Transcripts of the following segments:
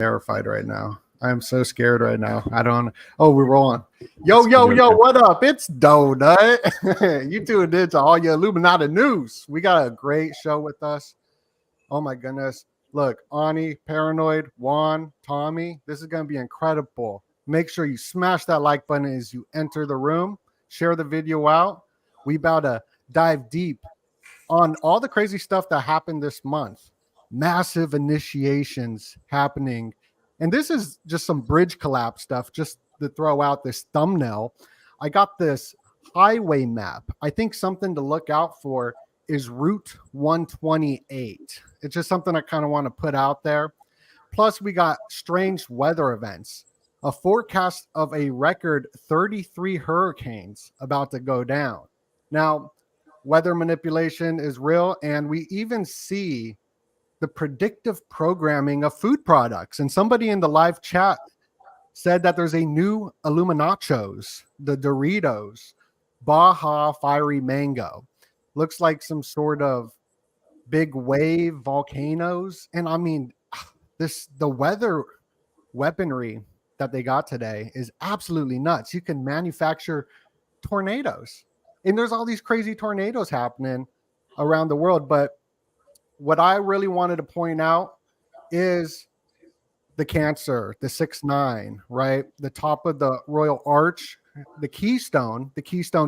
Terrified right now. I am so scared right now. I don't. Oh, we're rolling. Yo, what up? It's Donut. You tuned in to all your Illuminati news. We got a great show with us. Oh my goodness. Look, Ani, Paranoid, Juan, Tommy. This is going to be incredible. Make sure you smash that like button as you enter the room. Share the video out. We about to dive deep on all the crazy stuff that happened this month. Massive initiations happening. And this is just some bridge collapse stuff, just to throw out this thumbnail. I got this highway map. I think something to look out for is Route 128. It's just something I kind of want to put out there. Plus, we got strange weather events. A forecast of a record 33 hurricanes about to go down. Now, weather manipulation is real, and we even see the predictive programming of food products. And somebody in the live chat said that there's a new Illuminachos, the Doritos, Baja Fiery Mango. Looks like some sort of big wave volcanoes. And I mean, the weather weaponry that they got today is absolutely nuts. You can manufacture tornadoes. And there's all these crazy tornadoes happening around the world. But what I really wanted to point out is the Cancer, the 6-9, right? The top of the Royal Arch, the Keystone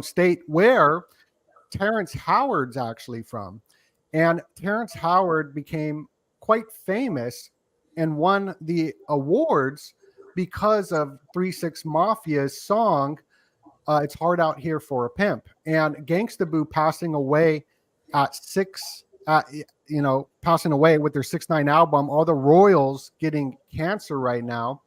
State, where Terrence Howard's actually from. And Terrence Howard became quite famous and won the awards because of 3-6 Mafia's song, It's Hard Out Here for a Pimp. And Gangsta Boo passing away at passing away with their 6-9 album, all the royals getting cancer right now.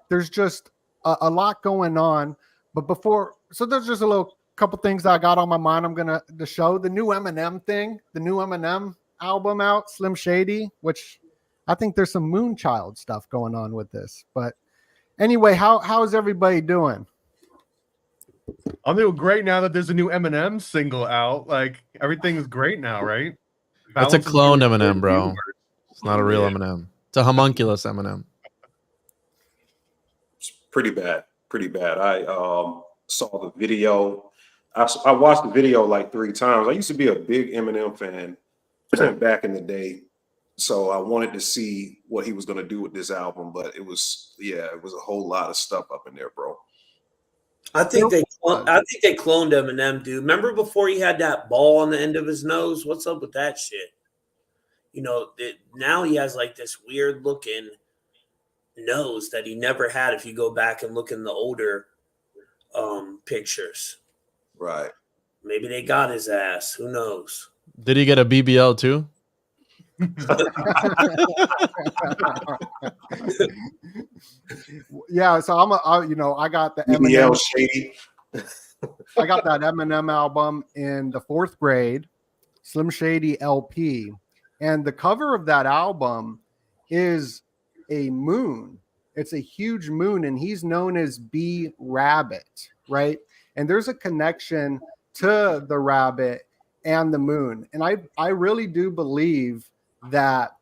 There's just a lot going on. But there's just a little couple things that I got on my mind. I'm going to show the new Eminem thing, the new Eminem album out, Slim Shady, which I think there's some Moonchild stuff going on with this. But anyway, how is everybody doing? I'm doing great now that there's a new Eminem single out. Like, everything is great now, right? That's a cloned Eminem, bro. It's not a real Eminem. It's a homunculus Eminem. It's pretty bad. I saw the video. I watched the video like 3 times. I used to be a big Eminem fan back in the day. So I wanted to see what he was going to do with this album. But it was a whole lot of stuff up in there, bro. I think they cloned Eminem, dude. Remember before he had that ball on the end of his nose? What's up with that shit? Now he has like this weird looking nose that he never had if you go back and look in the older pictures. Right. Maybe they got his ass. Who knows? Did he get a BBL too? Yeah, so I got the Eminem Shady. I got that Eminem album in the 4th grade, Slim Shady LP, and the cover of that album is a moon. It's a huge moon, and he's known as B Rabbit, right? And there's a connection to the rabbit and the moon, and I really do believe that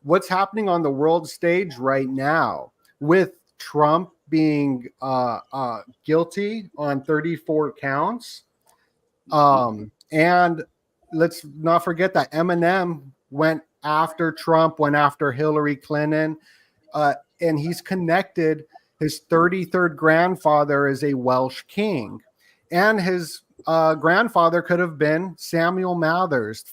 what's happening on the world stage right now with Trump being guilty on 34 counts. And let's not forget that Eminem went after Trump, went after Hillary Clinton, and he's connected. His 33rd grandfather is a Welsh king, and his grandfather could have been Samuel Mathers,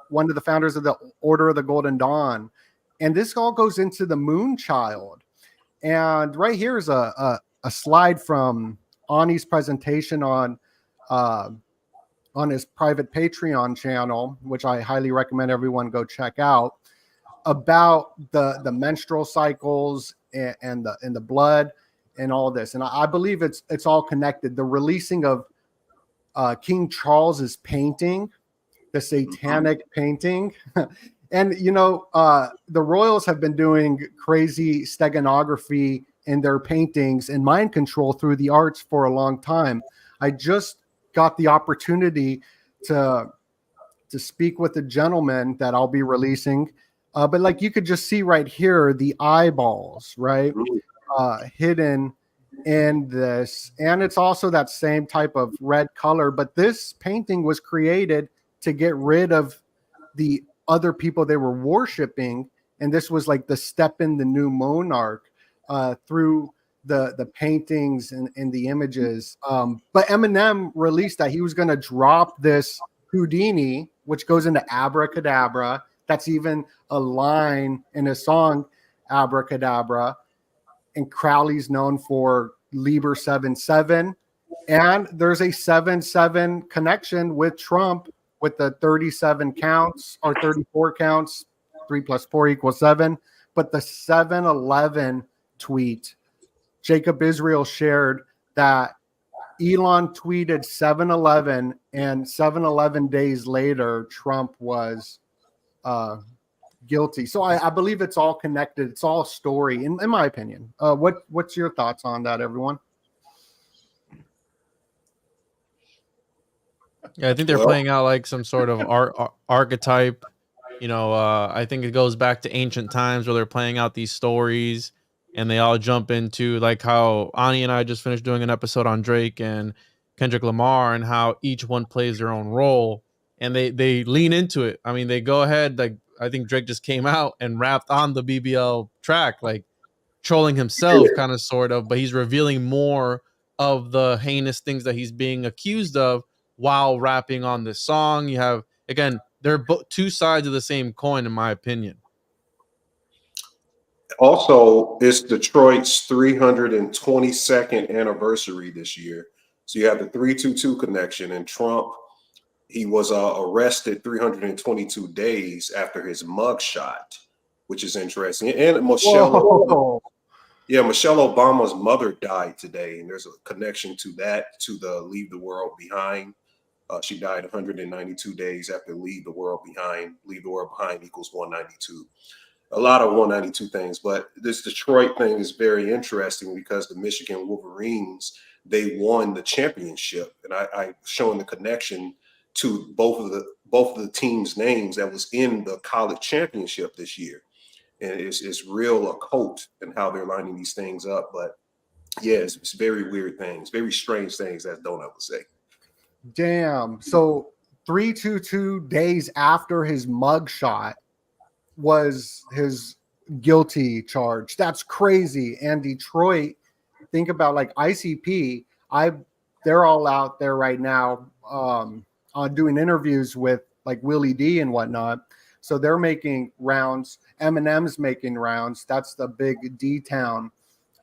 one of the founders of the Order of the Golden Dawn. And this all goes into the Moonchild. And right here is a slide from Ani's presentation on his private Patreon channel, which I highly recommend everyone go check out, about the menstrual cycles and the blood and all this. And I believe it's all connected. The releasing of King Charles's painting, the satanic painting. And, the royals have been doing crazy steganography in their paintings and mind control through the arts for a long time. I just got the opportunity to speak with a gentleman that I'll be releasing But like you could just see right here the eyeballs, right, hidden in this, and it's also that same type of red color. But this painting was created to get rid of the other people they were worshiping, and this was like the step in the new monarch through the paintings and the images. But Eminem released that he was going to drop this Houdini, which goes into abracadabra. That's even a line in a song, abracadabra. And Crowley's known for Liber 7-7. And there's a 7-7 connection with Trump with the 37 counts or 34 counts. 3 + 4 = 7. But the 7-11 tweet, Jacob Israel shared that Elon tweeted 7-11, and 7-11 days later, Trump was guilty. So I believe it's all connected. It's all story, in my opinion. What's your thoughts on that, everyone? Yeah, I think they're playing out like some sort of archetype. You know, I think it goes back to ancient times where they're playing out these stories, and they all jump into like how Ani and I just finished doing an episode on Drake and Kendrick Lamar, and how each one plays their own role, and they lean into it. I mean, they go ahead. Like I think Drake just came out and rapped on the BBL track, like trolling himself, kind of, sort of, but he's revealing more of the heinous things that he's being accused of while rapping on this song. You have, again, they're two sides of the same coin, in my opinion. Also, it's Detroit's 322nd anniversary this year. So you have the 322 connection, and Trump, he was arrested 322 days after his mugshot, which is interesting. And Michelle Obama's mother died today, and there's a connection to that, to the Leave the World Behind. She died 192 days after Leave the World Behind. Leave the World Behind = 192. A lot of 192 things, but this Detroit thing is very interesting because the Michigan Wolverines, they won the championship, and I showing the connection to both of the teams' names that was in the college championship this year, and it's real occult and how they're lining these things up. But yeah, it's very weird things, very strange things, as Donut would say. Damn. So 322 days after his mugshot was his guilty charge. That's crazy. And Detroit, think about like ICP. They're all out there right now doing interviews with like Willie D and whatnot. So they're making rounds. Eminem's making rounds. That's the big D-Town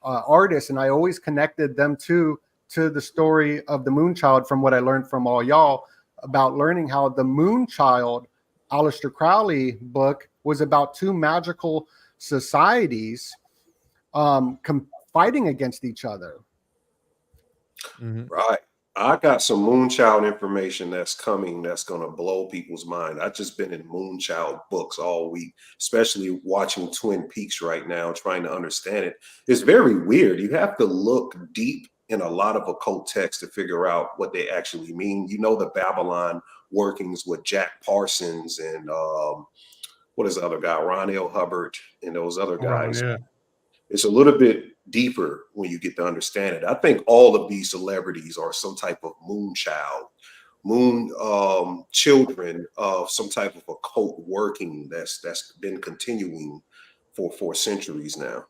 artist. And I always connected them to the story of the Moonchild, from what I learned from all y'all about learning how the Moonchild, Aleister Crowley book, was about two magical societies fighting against each other. Mm-hmm. Right. I got some Moonchild information that's coming that's going to blow people's mind. I've just been in Moonchild books all week, especially watching Twin Peaks right now, trying to understand it. It's very weird. You have to look deep in a lot of occult texts to figure out what they actually mean. You know, the Babylon workings with Jack Parsons and what is the other guy, Ron L. Hubbard, and those other guys. Yeah. It's a little bit deeper when you get to understand it. I think all of these celebrities are some type of children of some type of occult working that's been continuing for centuries now.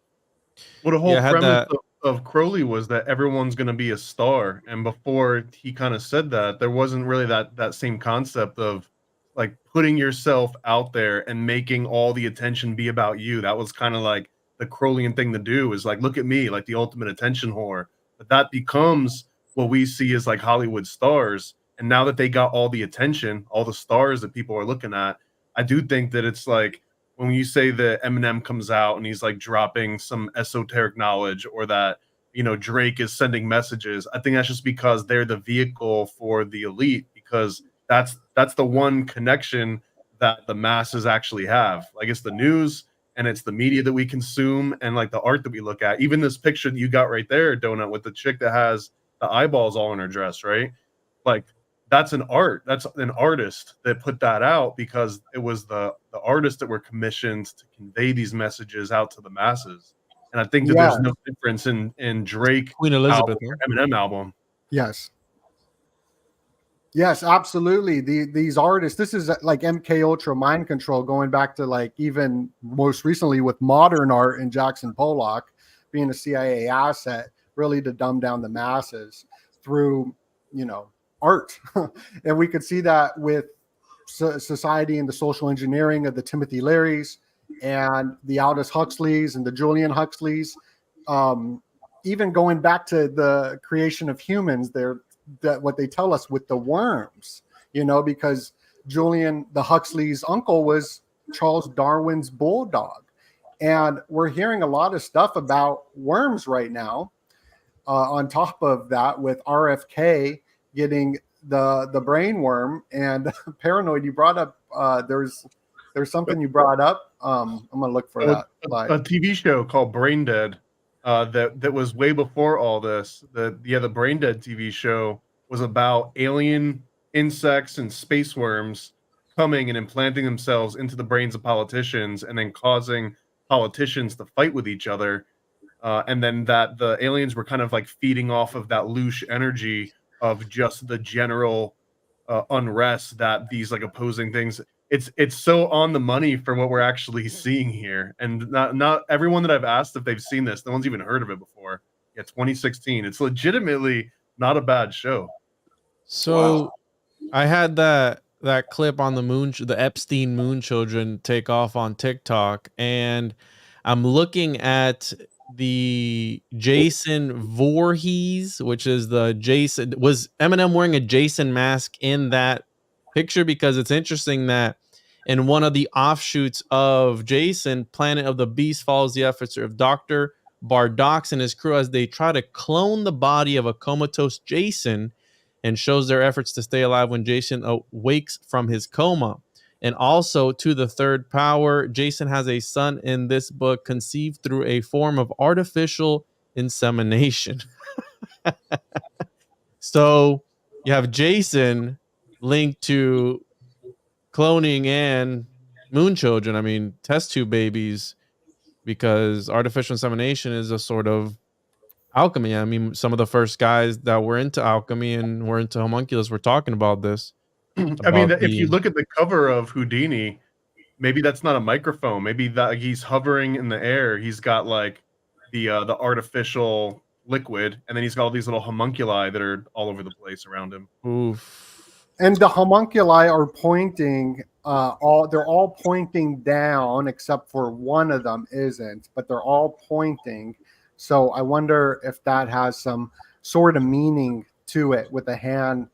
Well, the whole premise of Crowley was that everyone's going to be a star, and before he kind of said that, there wasn't really that same concept of like putting yourself out there and making all the attention be about you. That was kind of like the Crowleyan thing to do, is like, look at me, like the ultimate attention whore. But that becomes what we see as like Hollywood stars. And now that they got all the attention, all the stars that people are looking at, I do think that it's like when you say that Eminem comes out and he's like dropping some esoteric knowledge, or that, you know, Drake is sending messages, I think that's just because they're the vehicle for the elite, because that's the one connection that the masses actually have. Like, it's the news and it's the media that we consume and like the art that we look at. Even this picture that you got right there, Donut, with the chick that has the eyeballs all in her dress, right? Like, that's an art. That's an artist that put that out because it was the artists that were commissioned to convey these messages out to the masses. And I think that there's no difference in Drake Queen Elizabeth album or Eminem album. Yes. Yes, absolutely. These artists, this is like MK Ultra mind control, going back to like even most recently with modern art and Jackson Pollock being a CIA asset, really to dumb down the masses through, you know, art. And we could see that with society and the social engineering of the Timothy Learys and the Aldous Huxleys and the Julian Huxleys. Even going back to the creation of humans, that what they tell us with the worms, you know, because Julian, the Huxley's uncle, was Charles Darwin's bulldog. And we're hearing a lot of stuff about worms right now. On top of that, with RFK getting the brain worm and Paranoid, you brought up, there's something you brought up. I'm going to look for that. A TV show called Brain Dead. That was way before all this. The Brain Dead TV show was about alien insects and space worms coming and implanting themselves into the brains of politicians and then causing politicians to fight with each other. And then that the aliens were kind of like feeding off of that loose energy of just the general unrest that these like opposing things. It's so on the money for what we're actually seeing here. And not everyone that I've asked if they've seen this, no one's even heard of it before. Yeah, 2016. It's legitimately not a bad show. So Wow. I had that clip on the Epstein moon children take off on TikTok, and I'm looking at the Jason Voorhees, which is the Jason. Was Eminem wearing a Jason mask in that picture? Because it's interesting that in one of the offshoots of Jason, Planet of the Beast follows the efforts of Dr. Bardox and his crew as they try to clone the body of a comatose Jason, and shows their efforts to stay alive when Jason awakes from his coma. And also, to the third power, Jason has a son in this book conceived through a form of artificial insemination. So you have Jason linked to cloning and moon children. I mean, test tube babies, because artificial insemination is a sort of alchemy. I mean, some of the first guys that were into alchemy and were into homunculus were talking about this. I mean, if you look at the cover of Houdini, maybe that's not a microphone. Maybe that he's hovering in the air. He's got like the artificial liquid, and then he's got all these little homunculi that are all over the place around him. Oof. And the homunculi are pointing, they're all pointing down, except for one of them isn't, but they're all pointing. So I wonder if that has some sort of meaning to it with the hand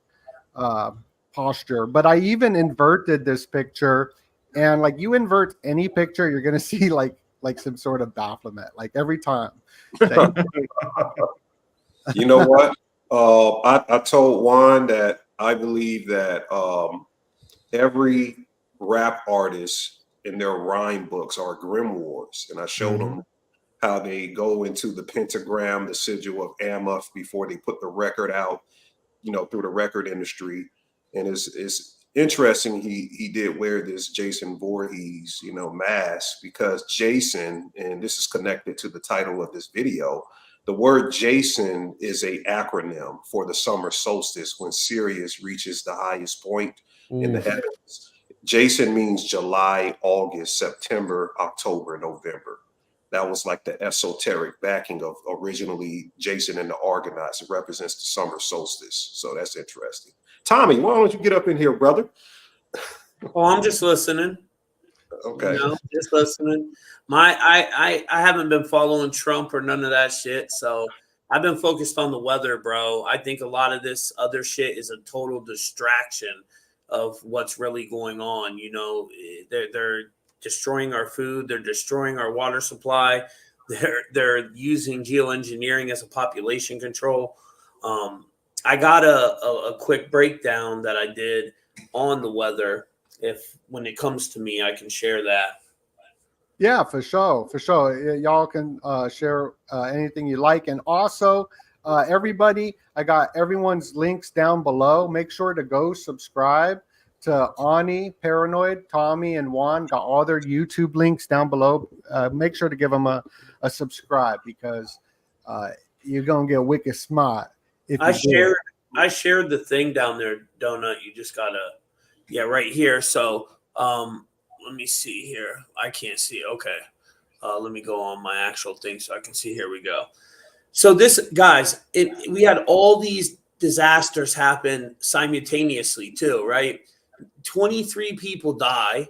posture. But I even inverted this picture, and like you invert any picture, you're gonna see like some sort of bafflement, like every time. You know what? I told Juan that I believe that every rap artist in their rhyme books are grimoires, and I showed them how they go into the pentagram, the sigil of Amuth before they put the record out, you know, through the record industry. And it's interesting he did wear this Jason Voorhees, you know, mask, because Jason, and this is connected to the title of this video, the word Jason is a acronym for the summer solstice, when Sirius reaches the highest point in the heavens. Jason means July, August, September, October, November. That was like the esoteric backing of originally Jason and the Argonauts. It represents the summer solstice. So that's interesting. Tommy, why don't you get up in here, brother? Oh, I'm just listening. Okay. You know, just listening. I haven't been following Trump or none of that shit. So I've been focused on the weather, bro. I think a lot of this other shit is a total distraction of what's really going on. You know, they're destroying our food. They're destroying our water supply. They're using geoengineering as a population control. I got a quick breakdown that I did on the weather. If when it comes to me, I can share that. Yeah, for sure. Y'all can share anything you like. And also, everybody, I got everyone's links down below. Make sure to go subscribe to Ani, Paranoid, Tommy, and Juan. Got all their YouTube links down below. Make sure to give them a subscribe, because you're gonna get wicked smart. If I shared the thing down there, Donut. You just gotta, right here. So let me see here. I can't see. Okay, let me go on my actual thing so I can see. Here we go. So this, guys, we had all these disasters happen simultaneously too, right? 23 people die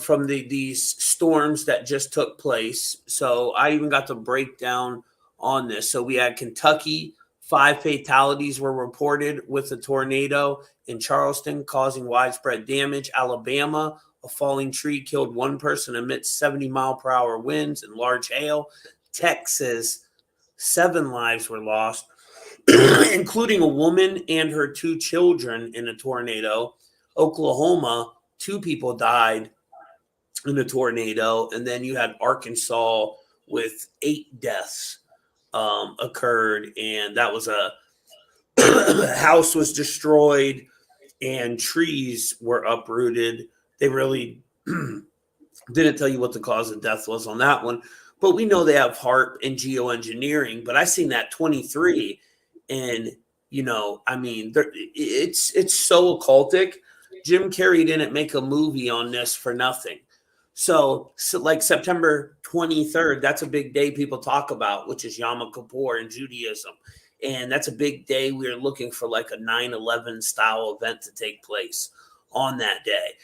from these storms that just took place. So I even got to break down on this. So we had Kentucky, 5 fatalities were reported with a tornado in Charleston, causing widespread damage. Alabama, a falling tree killed 1 person amidst 70-mile-per-hour winds and large hail. Texas, 7 lives were lost, including a woman and her 2 children in a tornado. Oklahoma, 2 people died in a tornado. And then you had Arkansas with 8 deaths occurred. And that was a house was destroyed and trees were uprooted. They really didn't tell you what the cause of death was on that one. But we know they have HARP and geoengineering. But I seen that 23, and I mean, it's so occultic. Jim Carrey didn't make a movie on this for nothing. So like September 23rd, that's a big day people talk about, which is Yom Kippur in Judaism. And that's a big day. We're looking for like a 9/11 style event to take place on that day.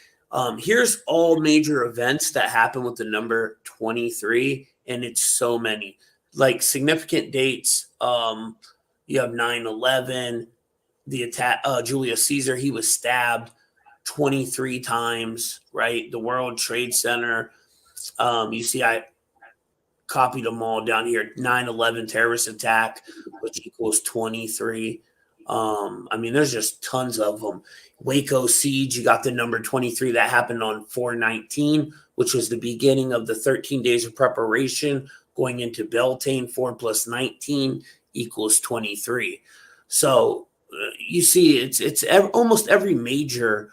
Here's all major events that happen with the number 23, and it's so many. Like significant dates, you have 9/11, the attack, Julius Caesar, he was stabbed 23 times, right? The World Trade Center. You see, I copied them all down here. 9/11 terrorist attack, which equals 23. I mean, there's just tons of them. Waco siege, you got the number 23 that happened on 4/19, which was the beginning of the 13 days of preparation going into Beltane. 4 + 19 = 23. So you see, it's almost every major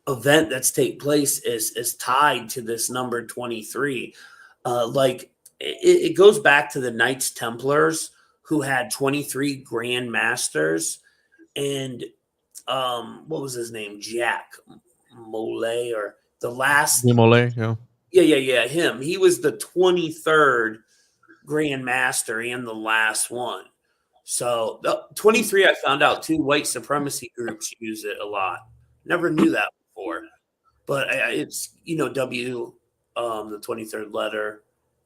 event that's take place is tied to this number 23. Like it goes back to the Knights Templars, who had 23 Grand Masters, and what was his name? Jack Molay, or the last Molay, yeah. Yeah, him. He was the 23rd Grand Master and the last one. So the 23, I found out 2 white supremacy groups use it a lot. Never knew that before, but it's W, the 23rd letter,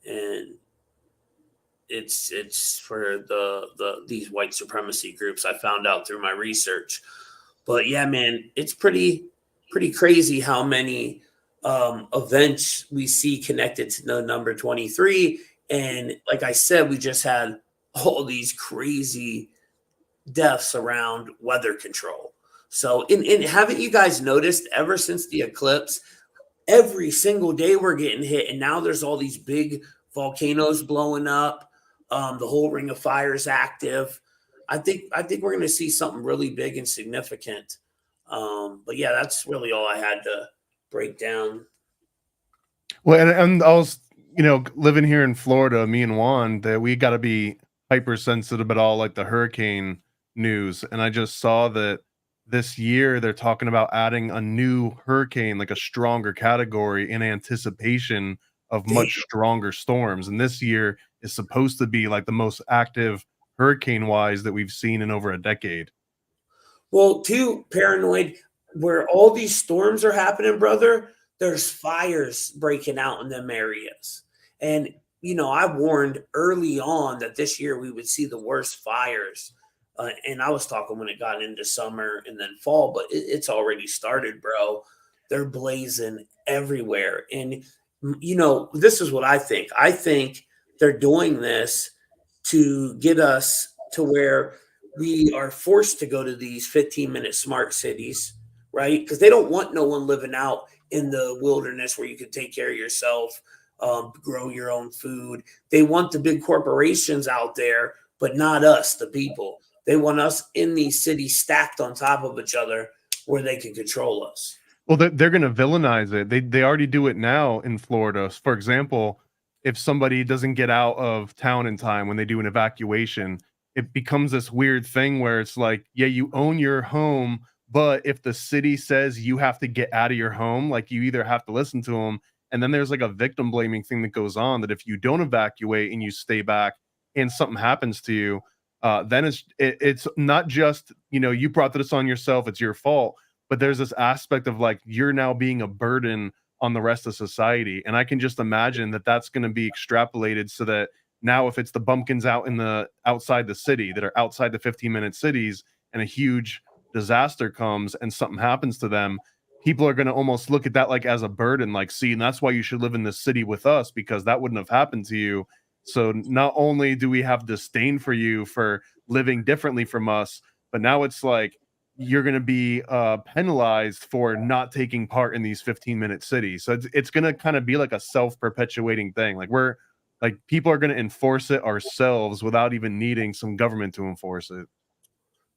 and it's for these white supremacy groups. I found out through my research. But yeah, man, it's pretty crazy how many events we see connected to the number 23. And like I said, we just had all these crazy deaths around weather control. So and haven't you guys noticed, ever since the eclipse, every single day we're getting hit, and now there's all these big volcanoes blowing up. The whole Ring of Fire is active. I think we're going to see something really big and significant. But yeah, that's really all I had to break down. Well, and I was, living here in Florida, me and Juan, that we got to be hypersensitive about all like the hurricane news. And I just saw that this year they're talking about adding a new hurricane, like a stronger category, in anticipation of much stronger storms. And this year is supposed to be like the most active hurricane wise that we've seen in over a decade. Well, too, Paranoid, where all these storms are happening, brother, there's fires breaking out in them areas. And, I warned early on that this year we would see the worst fires. And I was talking when it got into summer and then fall, but it's already started, bro. They're blazing everywhere. And, this is what I think. I think they're doing this to get us to where we are forced to go to these 15-minute smart cities, right? Because they don't want no one living out in the wilderness where you can take care of yourself, grow your own food. They want the big corporations out there, but not us, the people. They want us in these cities stacked on top of each other where they can control us. Well, they're going to villainize it. They already do it now in Florida. For example, if somebody doesn't get out of town in time when they do an evacuation, it becomes this weird thing where it's like, yeah, you own your home, but if the city says you have to get out of your home, like you either have to listen to them, and then there's like a victim blaming thing that goes on that if you don't evacuate and you stay back and something happens to you, then it's not just, you know, you brought this on yourself, it's your fault, but there's this aspect of like you're now being a burden on the rest of society. And I can just imagine that that's going to be extrapolated so that now if it's the bumpkins outside the city that are outside the 15-minute cities and a huge disaster comes and something happens to them, people are going to almost look at that like as a burden, like, see, and that's why you should live in this city with us, because that wouldn't have happened to you. So not only do we have disdain for you for living differently from us, but now it's like you're going to be penalized for not taking part in these 15-minute cities. So it's going to kind of be like a self-perpetuating thing. Like people are going to enforce it ourselves without even needing some government to enforce it.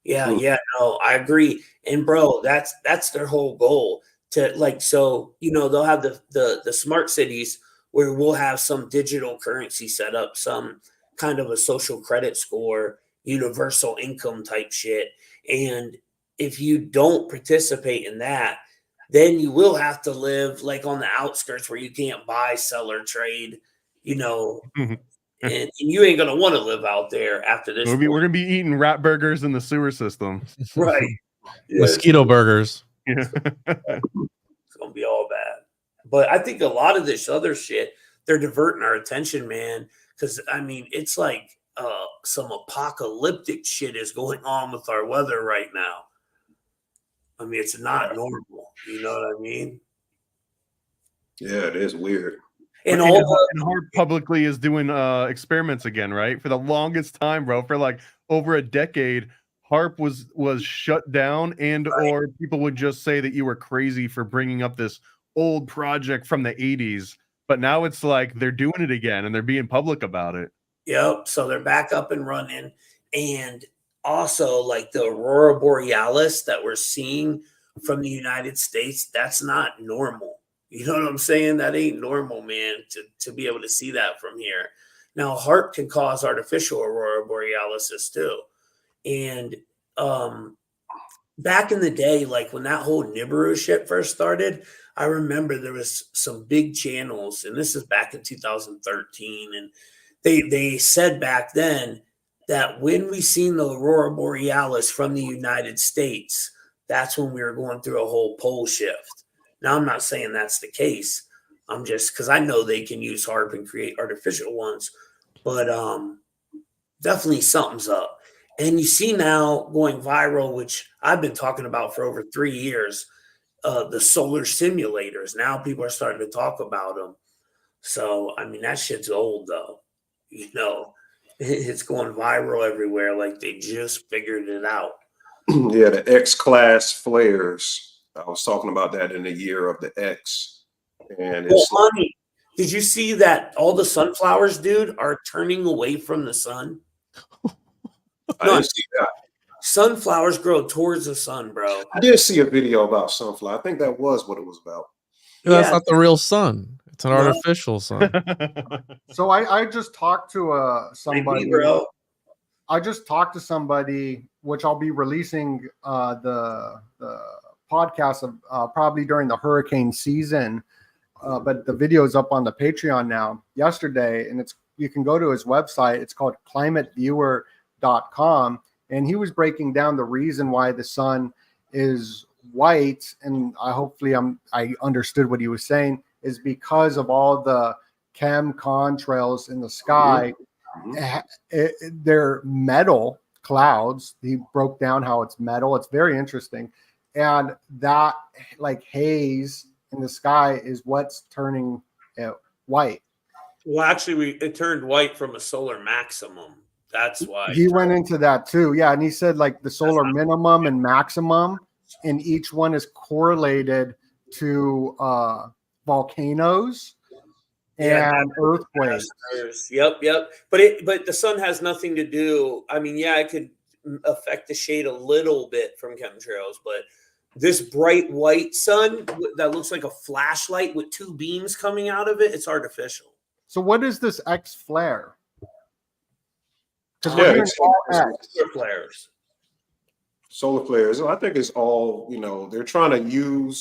Yeah, no, I agree. And bro, that's their whole goal to like, so, you know, they'll have the smart cities where we'll have some digital currency set up, some kind of a social credit score, universal income type shit. And if you don't participate in that, then you will have to live like on the outskirts where you can't buy, sell, or trade, you know, and you ain't going to want to live out there after this. We're going to be eating rat burgers in the sewer system. Right. Mosquito burgers. Yeah. It's going to be all bad. But I think a lot of this other shit, they're diverting our attention, man. Because, I mean, it's like some apocalyptic shit is going on with our weather right now. I mean, it's not normal. You know what I mean? Yeah, it is weird. And Harp publicly is doing experiments again, right? For the longest time, bro, for like over a decade, Harp was shut down, and or people would just say that you were crazy for bringing up this old project from the 80s. But now it's like they're doing it again and they're being public about it. Yep. So they're back up and running. And also, like the Aurora Borealis that we're seeing from the United States, that's not normal. You know what I'm saying? That ain't normal, man, to be able to see that from here. Now, HAARP can cause artificial Aurora Borealises too. And back in the day, like when that whole Nibiru shit first started, I remember there was some big channels, and this is back in 2013, and they said back then that when we seen the Aurora Borealis from the United States, that's when we were going through a whole pole shift. Now, I'm not saying that's the case. I'm just, because I know they can use HAARP and create artificial ones, but definitely something's up. And you see now going viral, which I've been talking about for over 3 years, the solar simulators. Now people are starting to talk about them. So, I mean, that shit's old, though. You know, it's going viral everywhere like they just figured it out. Yeah, the X-class flares. I was talking about that in the year of the X. And it's honey, did you see that all the sunflowers, dude, are turning away from the sun? I didn't see that. Sunflowers grow towards the sun, bro. I did see a video about sunflower. I think that was what it was about. Yeah, that's not the real sun. It's an artificial sun. So I just talked to somebody. Maybe, bro. I just talked to somebody, which I'll be releasing the podcast of probably during the hurricane season. But the video is up on the Patreon now. Yesterday, and you can go to his website. It's called climateviewer.com. And he was breaking down the reason why the sun is white, and I understood what he was saying, is because of all the contrails in the sky. They're metal clouds. He broke down how it's metal. It's very interesting. And that like haze in the sky is what's turning white. Well, actually, it turned white from a solar maximum. That's why he went into that too. Yeah. And he said like the solar minimum and maximum, and each one is correlated to volcanoes and earthquakes. Yep. But the sun has nothing to do. I mean, yeah, it could affect the shade a little bit from chemtrails, but this bright white sun that looks like a flashlight with two beams coming out of it, it's artificial. So what is this X flare? Because Yeah, we're hearing all X. Solar flares. I think it's all, they're trying to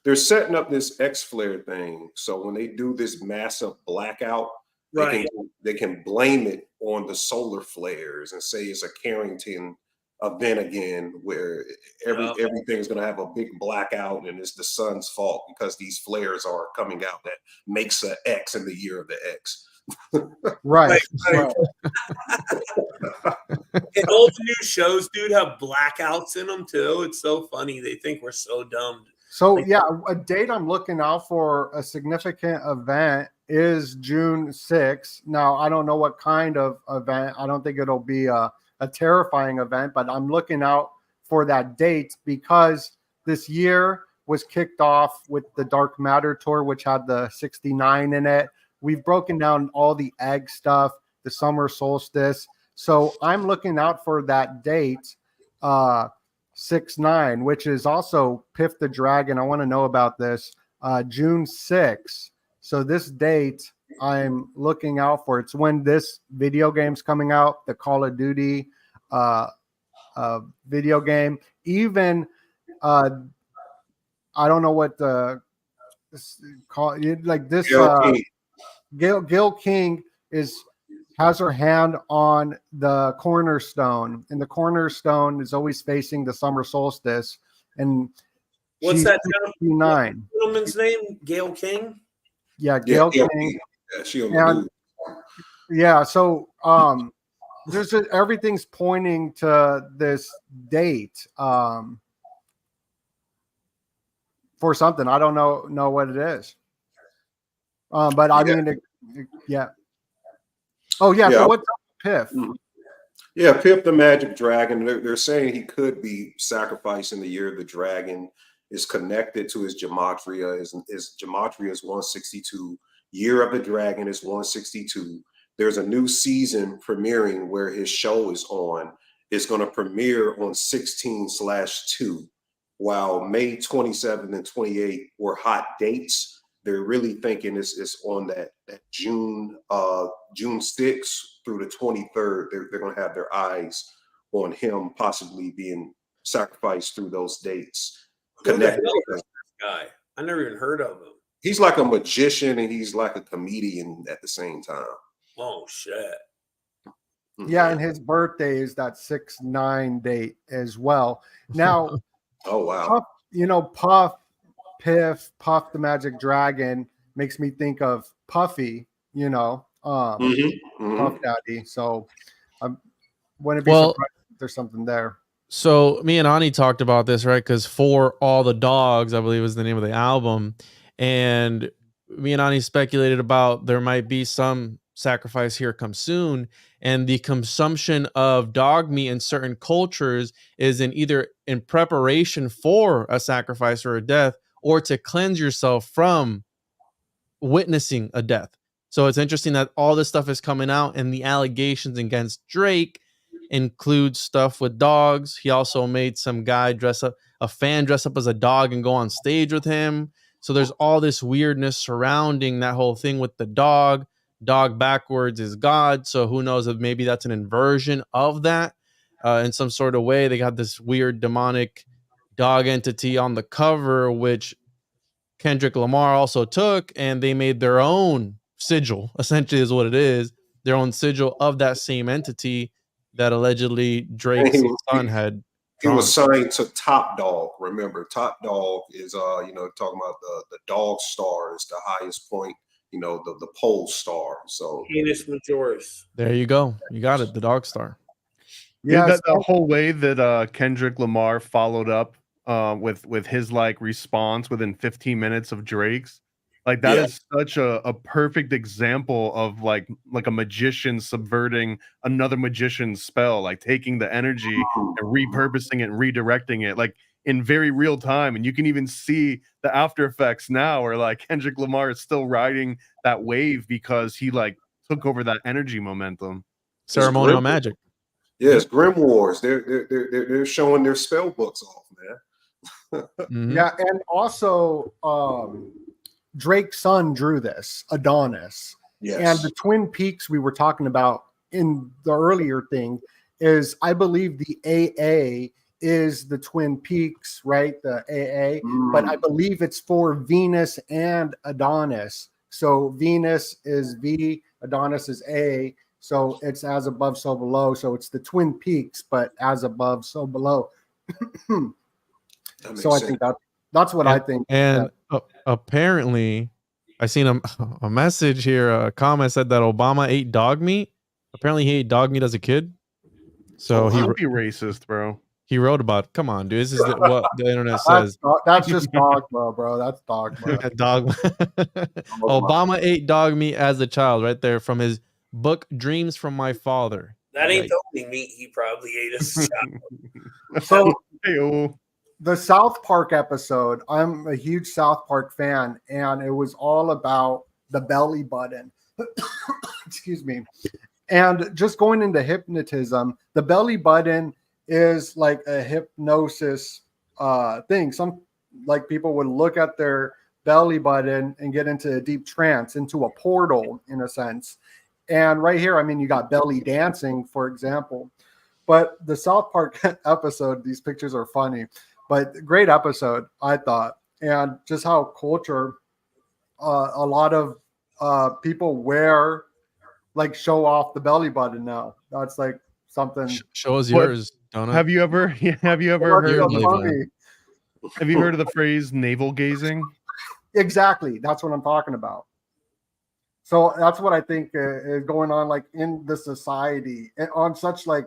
they're setting up this X flare thing. So when they do this massive blackout, right, they can blame it on the solar flares and say it's a Carrington event again, where everything's going to have a big blackout and it's the sun's fault because these flares are coming out that makes an X in the year of the X. Right. And all the new shows, dude, have blackouts in them too. It's so funny. They think we're so dumb. So yeah, a date I'm looking out for a significant event is June 6th. Now, I don't know what kind of event. I don't think it'll be a terrifying event, but I'm looking out for that date because this year was kicked off with the Dark Matter tour, which had the 69 in it. We've broken down all the egg stuff, the summer solstice. So I'm looking out for that date, 6/9, which is also Piff the Dragon. I want to know about this, June 6th. So this date I'm looking out for. It's when this video game's coming out, the Call of Duty video game. Even I don't know what the call like this. Gail King has her hand on the cornerstone, and the cornerstone is always facing the summer solstice. And what's that gentleman's name? Gail King. Yeah, Gail King. Yeah, so everything's pointing to this date for something. I don't know what it is. But I mean, yeah. Oh yeah. So what's up, Piff? Yeah, Piff the Magic Dragon. They're saying he could be sacrificed in the year of the dragon. Is connected to his gematria. His gematria is 162. Year of the Dragon is 162. There's a new season premiering where his show is on. It's going to premiere on 16/2. While May 27th and 28th were hot dates, they're really thinking it's on that June 6th through the 23rd. They're going to have their eyes on him possibly being sacrificed through those dates. Who the hell is this guy? I never even heard of him. He's like a magician and he's like a comedian at the same time. Oh shit. Yeah, and his birthday is that 6/9 date as well. Now, oh wow. Puff the Magic Dragon makes me think of Puffy, Puff Daddy. So I wouldn't be surprised if there's something there. So me and Ani talked about this, right? Because For All the Dogs, I believe was the name of the album. And me and Ani speculated about there might be some sacrifice here come soon. And the consumption of dog meat in certain cultures is either in preparation for a sacrifice or a death, or to cleanse yourself from witnessing a death. So it's interesting that all this stuff is coming out, and the allegations against Drake include stuff with dogs. He also made some guy a fan dress up as a dog and go on stage with him. So there's all this weirdness surrounding that whole thing with the dog. Dog backwards is God. So who knows if maybe that's an inversion of that in some sort of way. They got this weird demonic dog entity on the cover, which Kendrick Lamar also took, and they made their own sigil, essentially is what it is, their own sigil of that same entity that allegedly Drake's son had. He was signed to Top Dog. Remember, Top Dog is talking about the dog star is the highest point, the pole star. So Canis Majoris. There you go. You got it, the dog star. Yeah, the whole way that Kendrick Lamar followed up with his response within 15 minutes of Drake's. That is such a perfect example of like a magician subverting another magician's spell, taking the energy and repurposing it and redirecting it. in very real time, and you can even see the after effects now, where like Kendrick Lamar is still riding that wave because he like took over that energy momentum. Ceremonial magic. Yes, grimoires. They're showing their spell books off, man. Mm-hmm. Yeah, and also Drake's son drew this, Adonis. Yes. And the Twin Peaks we were talking about in the earlier thing is, I believe the AA is the Twin Peaks, right? The AA, but I believe it's for Venus and Adonis. So Venus is V, Adonis is A. So it's as above, so below. So it's the Twin Peaks, but as above, so below. So I think that's what I think. And apparently, I seen a message here. A comment said that Obama ate dog meat. Apparently, he ate dog meat as a kid. So Don't be racist, bro. He wrote about it. Come on, dude. This is what the internet says. That's just dogma, bro. That's dogma. Dogma. Obama ate dog meat as a child, right there from his book "Dreams from My Father." That ain't the only meat he probably ate as a child. So Hey-o. the South Park episode, I'm a huge South Park fan, and it was all about the belly button. Excuse me. And just going into hypnotism, the belly button is like a hypnosis thing. Some like people would look at their belly button and get into a deep trance, into a portal in a sense. And right here, I mean, you got belly dancing, for example. But the South Park episode, these pictures are funny, but great episode, I thought. And just how culture, a lot of people wear, like, show off the belly button now. That's like something. Show us yours, Donut. Have you ever heard? Have you heard of the phrase navel gazing? Exactly. That's what I'm talking about. So that's what I think is going on, like in the society, and on such like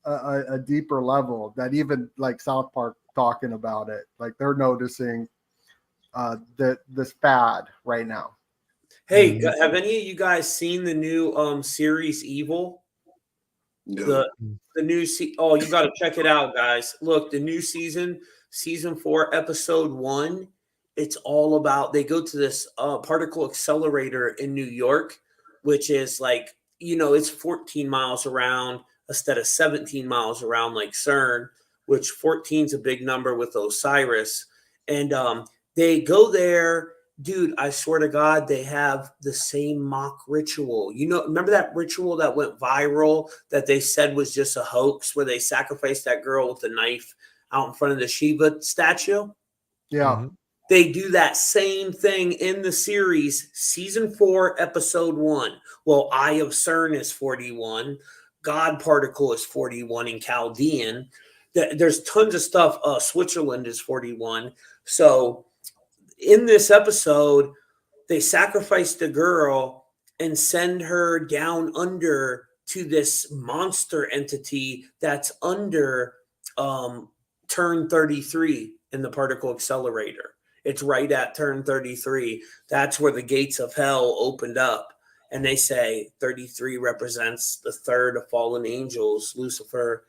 a deeper level that even like South Park talking about it, like they're noticing this fad right now. Hey, have any of you guys seen the new series Evil? No. The new oh, you got to check it out, guys. Look, the new season 4, episode 1. It's all about, they go to this particle accelerator in New York, which is like, you know, it's 14 miles around instead of 17 miles around like CERN, which 14 is a big number with Osiris. And they go there, dude, I swear to God, they have the same mock ritual. You know, remember that ritual that went viral that they said was just a hoax, where they sacrificed that girl with a knife out in front of the Shiva statue? Yeah. Mm-hmm. They do that same thing in the series, season 4, episode 1. Well, Eye of CERN is 41. God particle is 41 in Chaldean. There's tons of stuff. Switzerland is 41. So in this episode, they sacrifice the girl and send her down under to this monster entity that's under turn 33 in the particle accelerator. It's right at turn 33. That's where the gates of hell opened up. And they say 33 represents the third of fallen angels. Lucifer,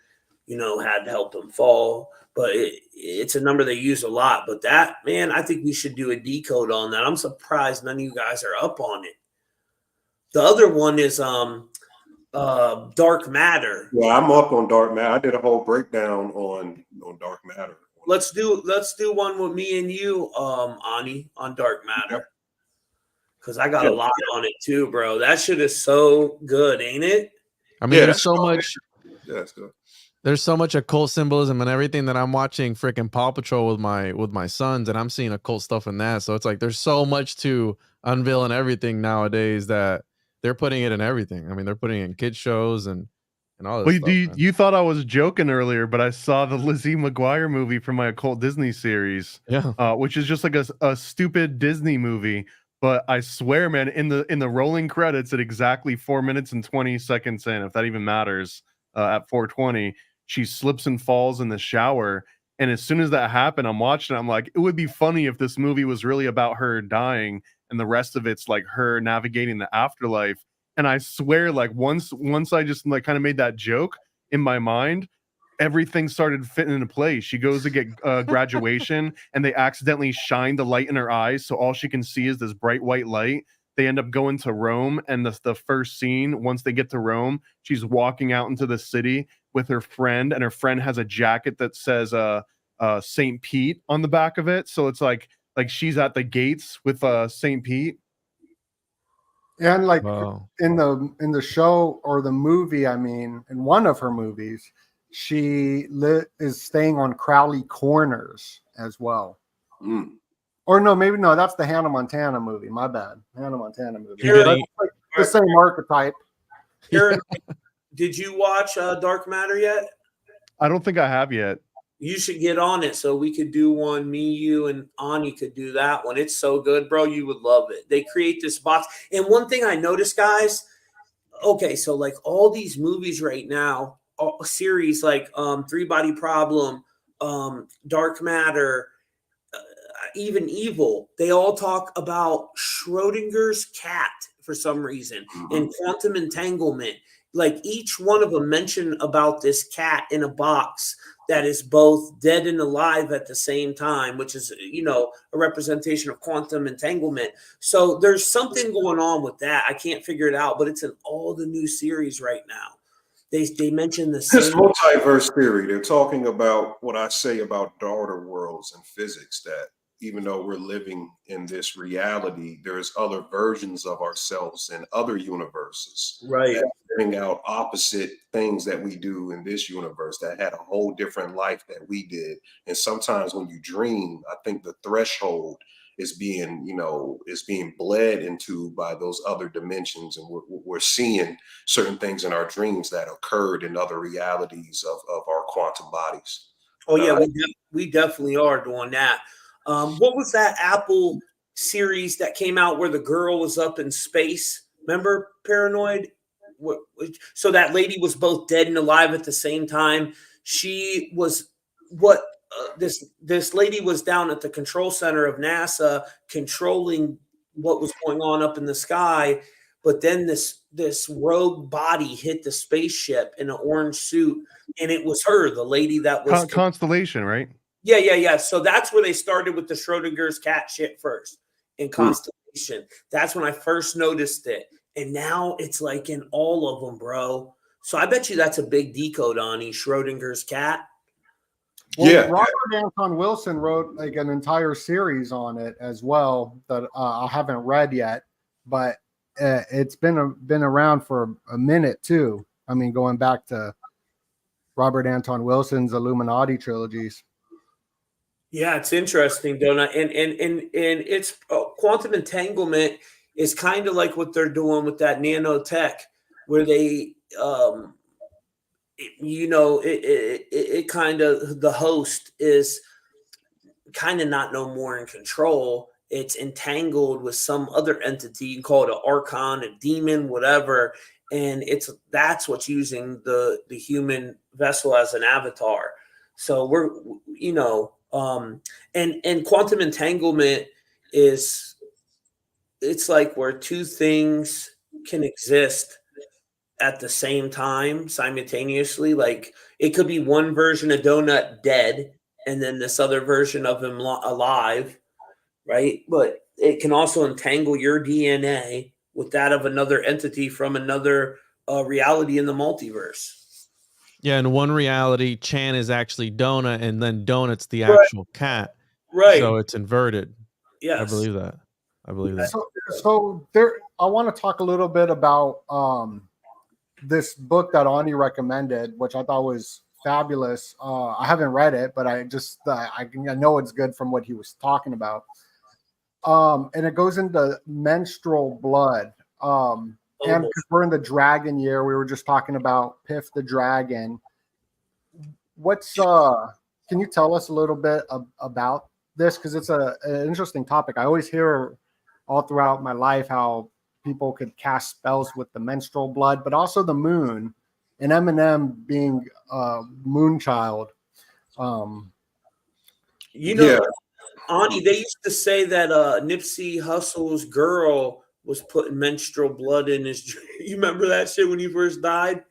you know, had helped him fall. But it's a number they use a lot. But that, man, I think we should do a decode on that. I'm surprised none of you guys are up on it. The other one is dark matter. Yeah, I'm up on dark matter. I did a whole breakdown on dark matter. Let's do one with me and you, Ani, on dark matter. Because I got a lot on it too, bro. That shit is so good, ain't it? I mean, there's so much. Yeah, that's good. There's so much occult symbolism and everything that I'm watching freaking Paw Patrol with my sons, and I'm seeing occult stuff in that. So it's like there's so much to unveil and everything nowadays that they're putting it in everything. I mean, they're putting it in kids shows and all this stuff. You thought I was joking earlier, but I saw the Lizzie McGuire movie from my occult Disney series. Yeah, which is just like a stupid Disney movie. But I swear, man, in the rolling credits at exactly 4 minutes and 20 seconds in, if that even matters, at 4:20, she slips and falls in the shower. And as soon as that happened, I'm watching it, I'm like, it would be funny if this movie was really about her dying and the rest of it's like her navigating the afterlife. And I swear, like once I just like kind of made that joke in my mind, everything started fitting into place. She goes to get graduation, and they accidentally shine the light in her eyes, so all she can see is this bright white light. They end up going to Rome, and the first scene, once they get to Rome, she's walking out into the city with her friend, and her friend has a jacket that says St. Pete on the back of it. So it's like she's at the gates with St. Pete. And like Wow. in the show or the movie, I mean, in one of her movies, she is staying on Crowley Corners as well. Mm. Or no, maybe no, that's the Hannah Montana movie. My bad. Hannah Montana movie. You're getting- Like the same archetype. Aaron, did you watch Dark Matter yet? I don't think I have yet. You should get on it so we could do one. Me, you, and Ani could do that one. It's so good, bro. You would love it. They create this box. And one thing I noticed, guys, okay, so like all these movies right now, a series like Three Body Problem, Dark Matter, even Evil, they all talk about Schrodinger's cat for some reason and quantum entanglement. Like each one of them mention about this cat in a box that is both dead and alive at the same time, which is, you know, a representation of quantum entanglement. So there's something going on with that. I can't figure it out, but it's in all the new series right now. They mention the This same multiverse theory, they're talking about what I say about daughter worlds in physics, that even though we're living in this reality, there's other versions of ourselves in other universes. right. That bring out opposite things that we do in this universe that had a whole different life that we did. And sometimes when you dream, I think the threshold is being, you know, is being bled into by those other dimensions. And we're seeing certain things in our dreams that occurred in other realities of our quantum bodies. Oh yeah, we definitely are doing that. What was that Apple series that came out where the girl was up in space? Remember Paranoid? So that lady was both dead and alive at the same time. She was this lady was down at the control center of NASA controlling what was going on up in the sky, but then this rogue body hit the spaceship in an orange suit, and it was her, the lady that was Constellation, right? Yeah. So that's where they started with the Schrodinger's cat shit first in Constellation. That's when I first noticed it. And now it's like in all of them, bro. So I bet you that's a big decode on Schrodinger's cat. Well, Robert Anton Wilson wrote like an entire series on it as well that I haven't read yet, but it's been around for a minute too. I mean, going back to Robert Anton Wilson's Illuminati trilogies. Yeah, it's interesting, Donut. And it's quantum entanglement is kind of like what they're doing with that nanotech, where they, it kind of, the host is kind of not no more in control. It's entangled with some other entity. You can call it an archon, a demon, whatever. And that's what's using the human vessel as an avatar. So we're, and quantum entanglement it's like where two things can exist at the same time simultaneously. Like it could be one version of Donut dead and then this other version of him alive, right? But it can also entangle your DNA with that of another entity from another reality in the multiverse. Yeah, in one reality, Chan is actually Donut, and then Donut's the actual cat. Right. So it's inverted. Yes. I believe that. So there, I want to talk a little bit about this book that Ani recommended, which I thought was fabulous. I haven't read it, but I know it's good from what he was talking about. And it goes into menstrual blood. And because we're in the dragon year, we were just talking about Piff the Dragon. Can you tell us a little bit about this? Because it's an interesting topic. I always hear all throughout my life how people could cast spells with the menstrual blood, but also the moon, and Eminem being Moonchild. Ani, they used to say that Nipsey Hussle's girl was putting menstrual blood in his. You remember that shit when he first died?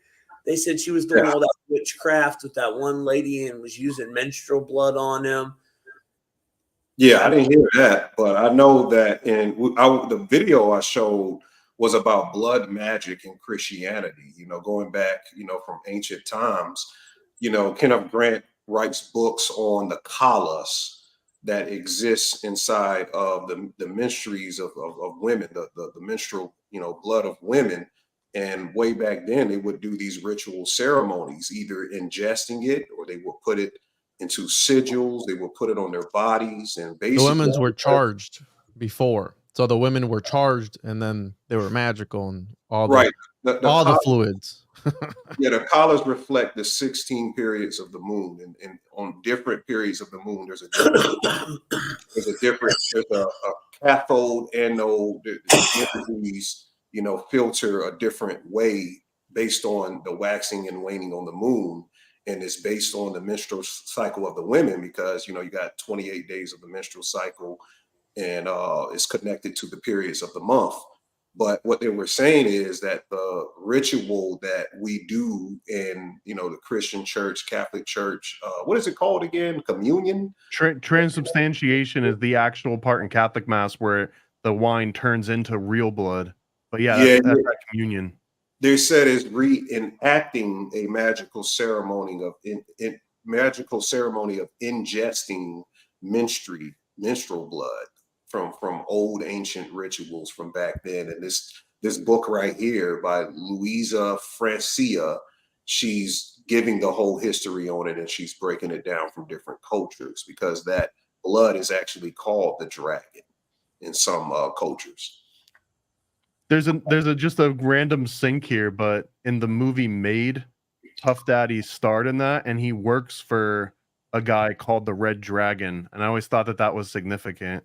They said she was doing all that witchcraft with that one lady and was using menstrual blood on him. Yeah, I didn't hear that, but I know that the video I showed was about blood magic in Christianity, going back, from ancient times. Kenneth Grant writes books on the kalas that exists inside of the mysteries of women, the menstrual, blood of women. And way back then, they would do these ritual ceremonies, either ingesting it or they would put it into sigils. They would put it on their bodies, and basically the women's were charged before. So the women were charged, and then they were magical and all the fluids. Yeah, the collars reflect the 16 periods of the moon, and on different periods of the moon, there's a cathode, anode. These, filter a different way based on the waxing and waning on the moon, and it's based on the menstrual cycle of the women, because you got 28 days of the menstrual cycle, and it's connected to the periods of the month. But what they were saying is that the ritual that we do in, the Christian church, Catholic church, what is it called again? Communion? Transubstantiation is the actual part in Catholic Mass where the wine turns into real blood. But that's that communion. They said is reenacting a magical ceremony of ingesting menstrual blood from old ancient rituals from back then. And this book right here by Louisa Francia, she's giving the whole history on it, and she's breaking it down from different cultures, because that blood is actually called the dragon in some cultures. There's just a random sync here, but in the movie Made, Puff Daddy starred in that, and he works for a guy called the Red Dragon, and I always thought that was significant.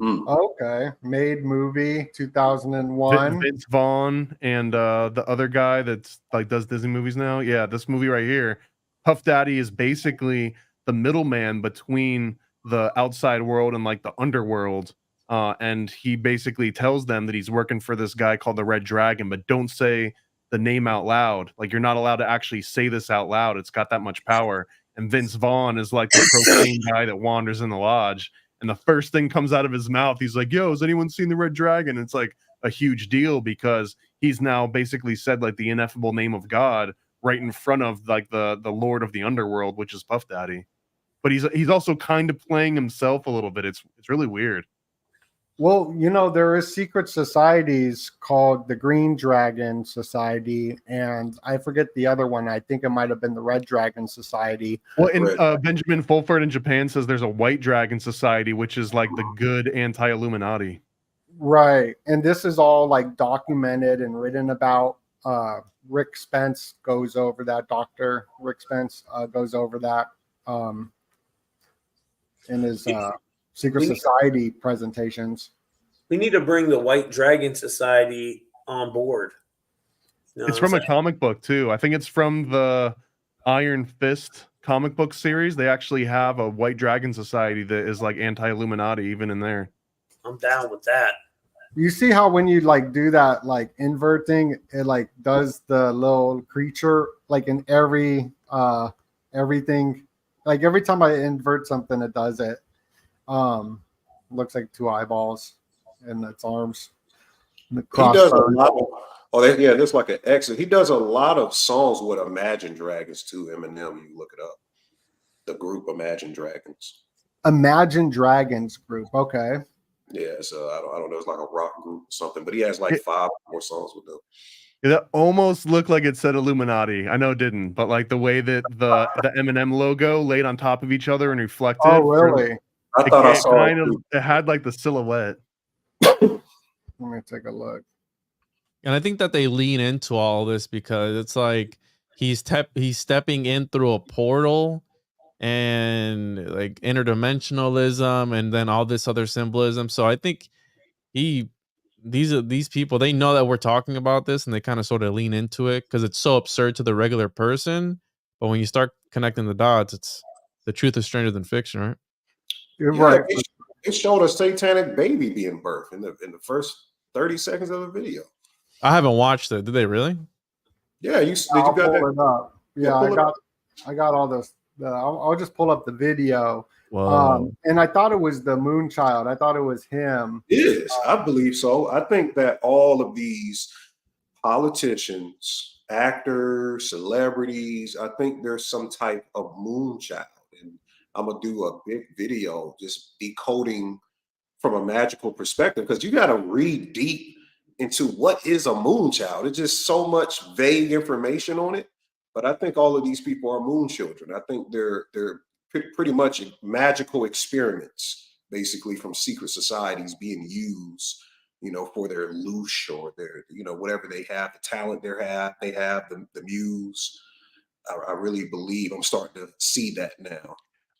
Okay, Made movie 2001. Vince Vaughn and the other guy that's does Disney movies now. Yeah, this movie right here, Puff Daddy is basically the middleman between the outside world and the underworld. And he basically tells them that he's working for this guy called the Red Dragon, but don't say the name out loud. You're not allowed to actually say this out loud. It's got that much power. And Vince Vaughn is the profane guy that wanders in the lodge. And the first thing comes out of his mouth, he's like, "Yo, has anyone seen the Red Dragon?" It's a huge deal, because he's now basically said the ineffable name of God right in front of the Lord of the Underworld, which is Puff Daddy. But he's also kind of playing himself a little bit. It's really weird. Well, there is secret societies called the Green Dragon Society, and I forget the other one. I think it might have been the Red Dragon Society. Well, Benjamin Fulford in Japan says there's a White Dragon Society, which is the good anti-Illuminati. Right, and this is all documented and written about. Rick Spence goes over that. Dr. Rick Spence goes over that in his Secret Society presentations. We need to bring the White Dragon Society on board. It's from a comic book too. I think it's from the Iron Fist comic book series. They actually have a White Dragon Society that is anti-Illuminati even in there. I'm down with that. You see how when you do that invert thing, it does the little creature in every everything. Every time I invert something, it does it. Looks like two eyeballs in its arms. He does a lot of, there's an exit. He does a lot of songs with Imagine Dragons too. Eminem, you look it up. The group Imagine Dragons. Imagine Dragons group. Okay. Yeah, so I don't know. It's a rock group or something, but he has 5 more songs with them. It almost looked like it said Illuminati. I know it didn't, but the way that the Eminem logo laid on top of each other and reflected. Oh, really? I thought I saw it had the silhouette. Let me take a look. And I think that they lean into all this because it's he's stepping in through a portal and interdimensionalism and then all this other symbolism. So I think these people, they know that we're talking about this and they kind of sort of lean into it because it's so absurd to the regular person. But when you start connecting the dots, it's the truth is stranger than fiction, right? You're right. It showed a satanic baby being birthed in the first 30 seconds of the video. I haven't watched it. Did they really? Yeah, did you I'll got pull that? it up. Yeah, I got all those. I'll just pull up the video. And I thought it was the Moonchild. I thought it was him. Yes, I believe so. I think that all of these politicians, actors, celebrities, I think there's some type of Moonchild. And I'm going to do a big video just decoding from a magical perspective, because you got to read deep into what is a Moonchild. It's just so much vague information on it. But I think all of these people are moon children. I think they're pretty much magical experiments, basically, from secret societies being used, for their loosh or their, whatever they have, the talent they have the muse. I really believe I'm starting to see that now.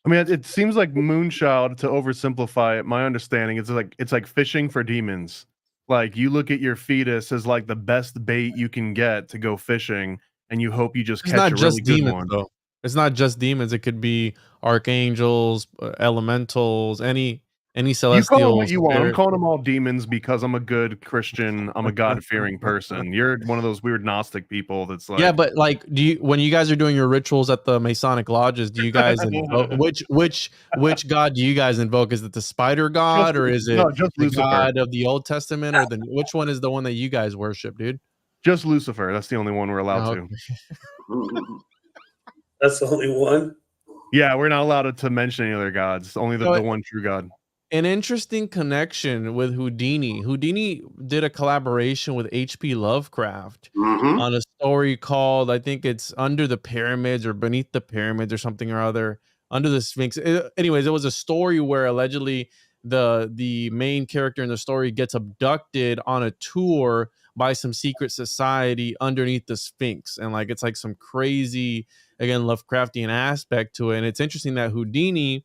I mean, it seems like Moonchild, to oversimplify it, my understanding is it's like fishing for demons. Like, you look at your fetus as like the best bait you can get to go fishing, and you hope you just catch a really good one. Though. It's not just demons. It could be archangels, elementals, any celestial. You call them what you want. I'm calling them all demons because I'm a good Christian. I'm a God-fearing person. You're one of those weird Gnostic people that's like, yeah, but like, when you guys are doing your rituals at the Masonic lodges, do you guys invoke which god do you guys invoke? Is it the spider god, or is it just the Lucifer god of the Old Testament, or which one is the one that you guys worship, dude? Just Lucifer. That's the only one we're allowed to. That's the only one. Yeah, we're not allowed to mention any other gods. Only the one true God. An interesting connection with Houdini. Houdini did a collaboration with H.P. Lovecraft on a story called, I think it's Under the Pyramids or Beneath the Pyramids or something or other, Under the Sphinx. Anyways, it was a story where allegedly the main character in the story gets abducted on a tour by some secret society underneath the Sphinx, and like it's like some crazy, again, Lovecraftian aspect to it. And it's interesting that Houdini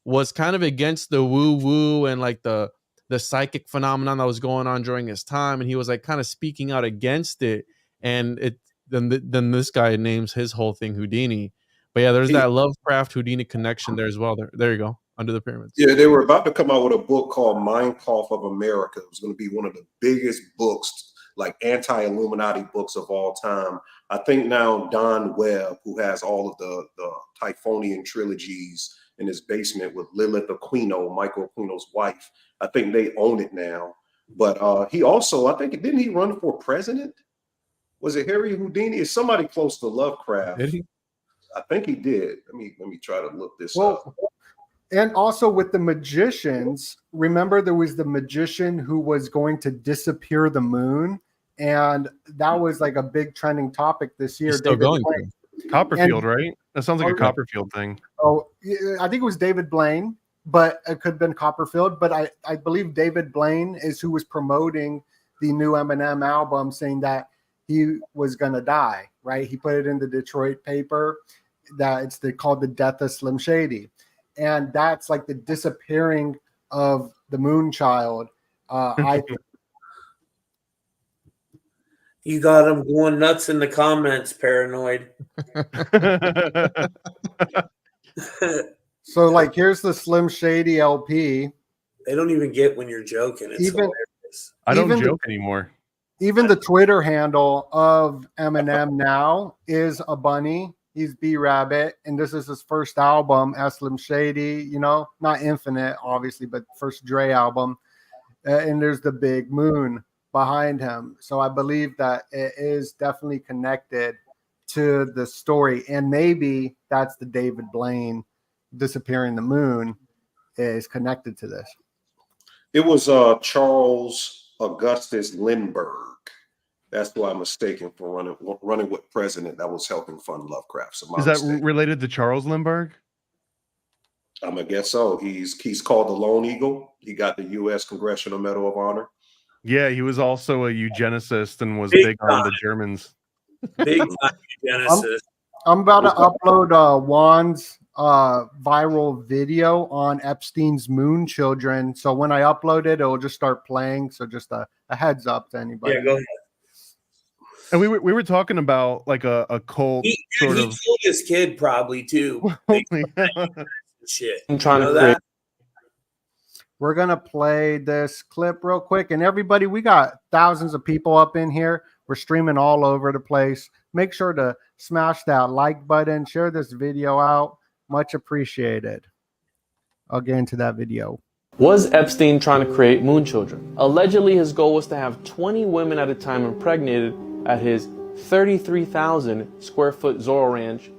was kind of against the woo-woo and like the psychic phenomenon that was going on during his time, and he was like kind of speaking out against it. And then this guy names his whole thing Houdini. But yeah, there's that Lovecraft Houdini connection there as well. There you go. Under the Pyramids. Yeah, they were about to come out with a book called Minecraft of America. It was going to be one of the biggest books, like anti-Illuminati books of all time. I think now Don Webb, who has all of the Typhonian trilogies in his basement with Lilith Aquino, Michael Aquino's wife, I think they own it now. But he also, I think, didn't he run for president? Was it Harry Houdini? Is somebody close to Lovecraft? Did he? I think he did. Let me try to look this up. And also with the magicians, remember there was the magician who was going to disappear the moon, and that was like a big trending topic this year. He's still going Copperfield, right? That sounds like a Copperfield thing. Oh, I think it was David Blaine, but it could have been Copperfield. But I believe David Blaine is who was promoting the new Eminem album, saying that he was going to die, right? He put it in the Detroit paper that called The Death of Slim Shady. And that's like the disappearing of the Moonchild. You got them going nuts in the comments, paranoid. So, like, here's the Slim Shady LP. They don't even get when you're joking. It's hilarious. I don't joke anymore. Even the Twitter handle of Eminem now is a bunny. He's B-Rabbit, and this is his first album as Slim Shady, not Infinite, obviously, but first Dre album. And there's the big moon behind him. So I believe that it is definitely connected to the story. And maybe that's the David Blaine disappearing the moon is connected to this. It was Charles Augustus Lindbergh. That's why I'm mistaken for running with president that was helping fund Lovecraft. So is that related to Charles Lindbergh? I'm gonna guess so. He's called the Lone Eagle. He got the U.S. Congressional Medal of Honor. Yeah, he was also a eugenicist and was big on the Germans. Big time eugenicist. I'm about to upload Juan's viral video on Epstein's moon children. So when I upload it, it'll just start playing. So just a heads up to anybody. Yeah, go ahead. And we were talking about like a cult he killed his kid probably too. Shit. I'm trying to create. We're going to play this clip real quick. And everybody, we got thousands of people up in here. We're streaming all over the place. Make sure to smash that like button. Share this video out. Much appreciated. I'll get into that video. Was Epstein trying to create moon children? Allegedly, his goal was to have 20 women at a time impregnated at his 33,000 square foot Zorro Ranch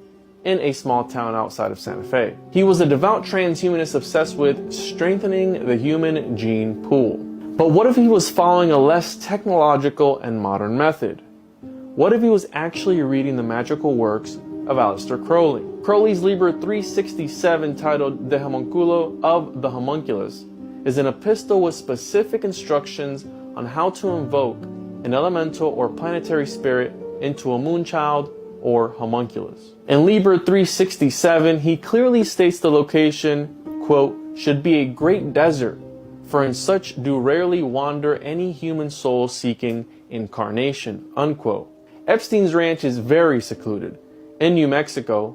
in a small town outside of Santa Fe. He was a devout transhumanist obsessed with strengthening the human gene pool. But what if he was following a less technological and modern method? What if he was actually reading the magical works of Aleister Crowley? Crowley's Liber 367, titled De Homunculo of the Homunculus, is an epistle with specific instructions on how to invoke an elemental or planetary spirit into a moonchild or homunculus. In Liber 367, he clearly states the location, quote, should be a great desert, for in such do rarely wander any human soul seeking incarnation, unquote. Epstein's ranch is very secluded in New Mexico,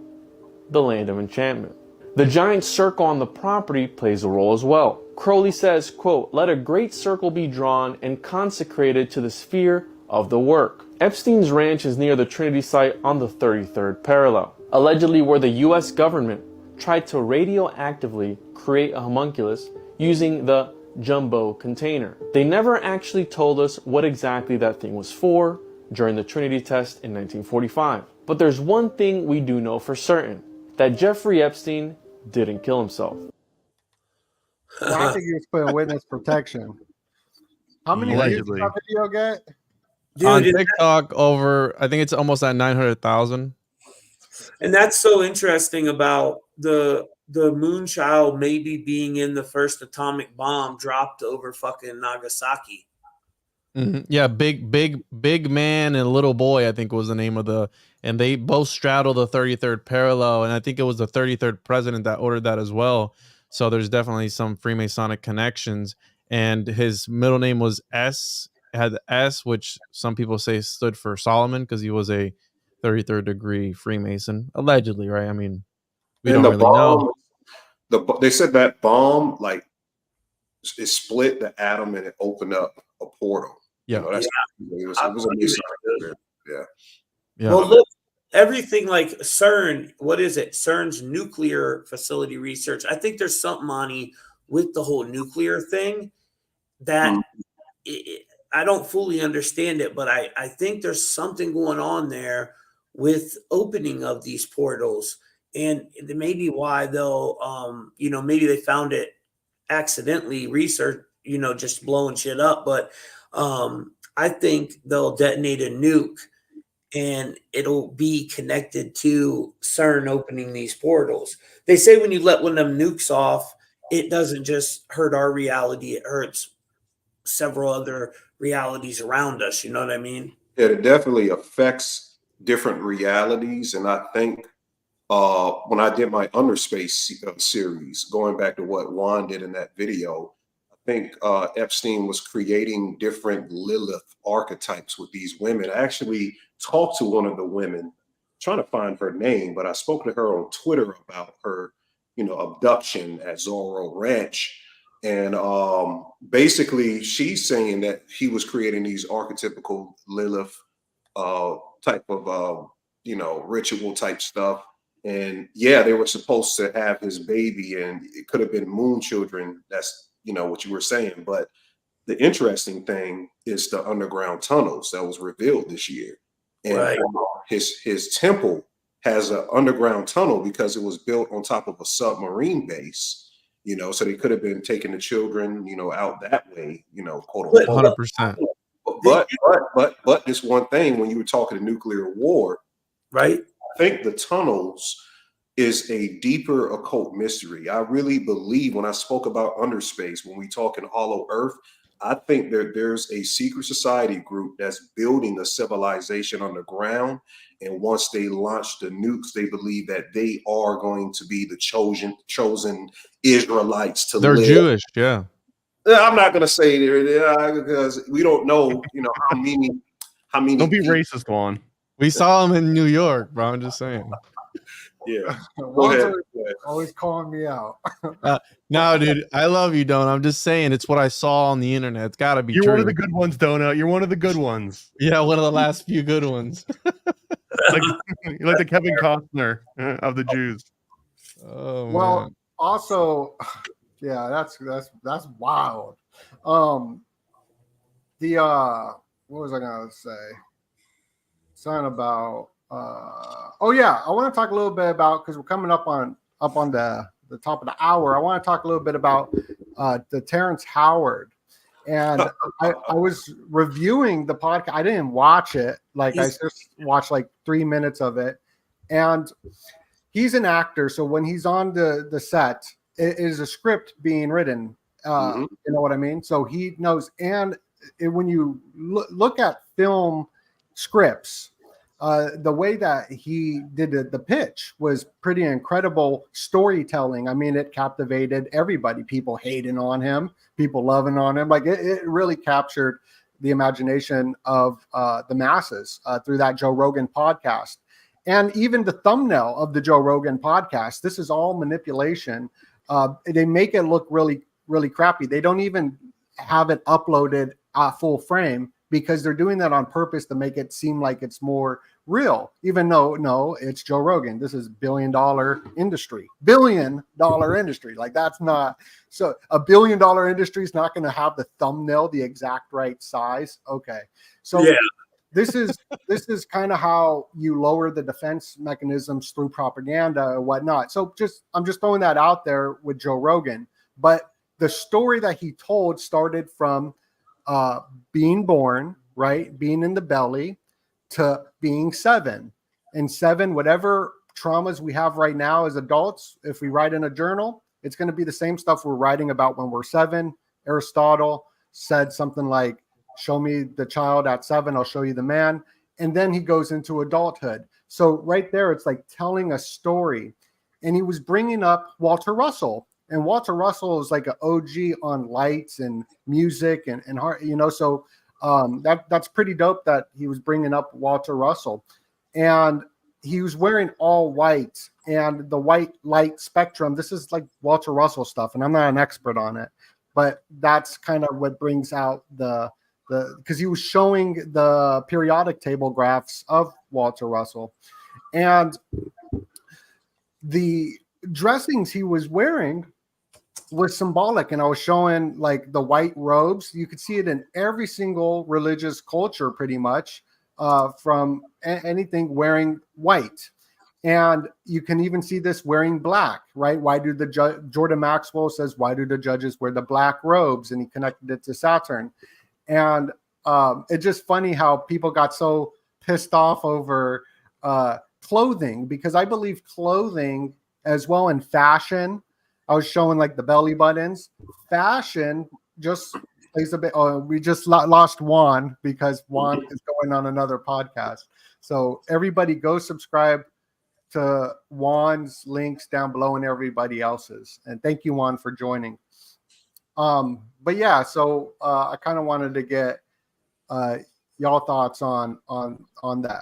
the land of enchantment. The giant circle on the property plays a role as well. Crowley says, quote, let a great circle be drawn and consecrated to the sphere of the work. Epstein's ranch is near the Trinity site on the 33rd parallel, allegedly where the US government tried to radioactively create a homunculus using the jumbo container. They never actually told us what exactly that thing was for during the Trinity test in 1945. But there's one thing we do know for certain, that Jeffrey Epstein didn't kill himself. Well, I think he was put in witness protection. How many views did that video get? Dude, on TikTok, over, I think it's almost at 900,000. And that's so interesting about the Moonchild maybe being in the first atomic bomb dropped over fucking Nagasaki. Mm-hmm. Yeah, big man and little boy, I think was the name of the, and they both straddle the 33rd parallel, and I think it was the 33rd president that ordered that as well. So there's definitely some Freemasonic connections, and his middle name was S. It had the S, which some people say stood for Solomon because he was a 33rd degree Freemason, allegedly, right? I mean, we don't really know. They said that bomb, like, it split the atom and it opened up a portal. Yeah, you know, it was a yeah. Well, look, everything like CERN, what is it? CERN's nuclear facility research. I think there's something, Ani, with the whole nuclear thing that I don't fully understand it, but I think there's something going on there with opening of these portals. And maybe why they'll, maybe they found it accidentally research, just blowing shit up. But I think they'll detonate a nuke and it'll be connected to CERN opening these portals. They say when you let one of them nukes off, it doesn't just hurt our reality, it hurts several other realities around us. You know what I mean? Yeah, it definitely affects different realities. And I think when I did my Underspace series, going back to what Juan did in that video, I think Epstein was creating different Lilith archetypes with these women. I actually talked to one of the women, trying to find her name, but I spoke to her on Twitter about her, abduction at Zorro Ranch. And basically she's saying that he was creating these archetypical Lilith type of, ritual type stuff. And yeah, they were supposed to have his baby and it could have been moon children. That's, what you were saying. But the interesting thing is the underground tunnels that was revealed this year. And right. his temple has an underground tunnel because it was built on top of a submarine base, so they could have been taking the children, out that way, quote unquote. 100%. But this one thing, when you were talking to nuclear war, right? I think the tunnels is a deeper occult mystery. I really believe when I spoke about Underspace, when we talk in Hollow Earth, I think there's a secret society group that's building a civilization underground. And once they launch the nukes, they believe that they are going to be the chosen Israelites to live. They're Jewish, yeah. I'm not going to say because we don't know, how many. Don't be racist, Juan. We saw them in New York, bro. I'm just saying. Yeah. Juan's ahead. always calling me out. No, dude, I love you, Don. I'm just saying it's what I saw on the internet. It's got to be You're true. one of the good ones, Donut. You're one of the good ones. Yeah, one of the last few good ones. You're like the Kevin Costner of the Jews. Oh, Well, man. also, yeah, that's wild. What was I gonna say? Something about oh yeah, I want to talk a little bit about, because we're coming up on the top of the hour. I want to talk a little bit about the Terrence Howard. And I was reviewing the podcast. I didn't watch it. Like, I just watched like 3 minutes of it. And he's an actor, so when he's on the set, it is a script being written. You know what I mean? So he knows. And when you look at film scripts, the way that he did the pitch was pretty incredible storytelling. I mean, it captivated everybody. People hating on him, people loving on him. Like, it really captured the imagination of the masses through that Joe Rogan podcast. And even the thumbnail of the Joe Rogan podcast, this is all manipulation. They make it look really, really crappy. They don't even have it uploaded full frame, because they're doing that on purpose to make it seem like it's more real, even though, no, it's Joe Rogan. This is $1 billion industry. Like, that's not, so $1 billion industry is not going to have the thumbnail the exact right size. Okay. So yeah. This is kind of how you lower the defense mechanisms through propaganda or whatnot. So I'm just throwing that out there with Joe Rogan. But the story that he told started from being born, right? Being in the belly, to being 7. And 7, whatever traumas we have right now as adults, if we write in a journal, it's going to be the same stuff we're writing about when we're 7. Aristotle said something like, show me the child at 7, I'll show you the man. And then he goes into adulthood. So right there, it's like telling a story. And he was bringing up Walter Russell. And Walter Russell is like an OG on lights and music and heart, you know, so that's pretty dope that he was bringing up Walter Russell. And he was wearing all white, and the white light spectrum. This is like Walter Russell stuff, and I'm not an expert on it, but that's kind of what brings out because he was showing the periodic table graphs of Walter Russell. And the dressings he was wearing was symbolic, and I was showing like the white robes. You could see it in every single religious culture pretty much, from anything wearing white. And you can even see this wearing black, right? Why do Jordan Maxwell says, why do the judges wear the black robes? And he connected it to Saturn. And it's just funny how people got so pissed off over clothing, because I believe clothing as well in fashion. I was showing like the belly buttons. Fashion just plays a bit. Oh, we just lost Juan, because Juan is going on another podcast. So everybody go subscribe to Juan's links down below and everybody else's. And thank you, Juan, for joining. But yeah, so I kind of wanted to get y'all thoughts on that.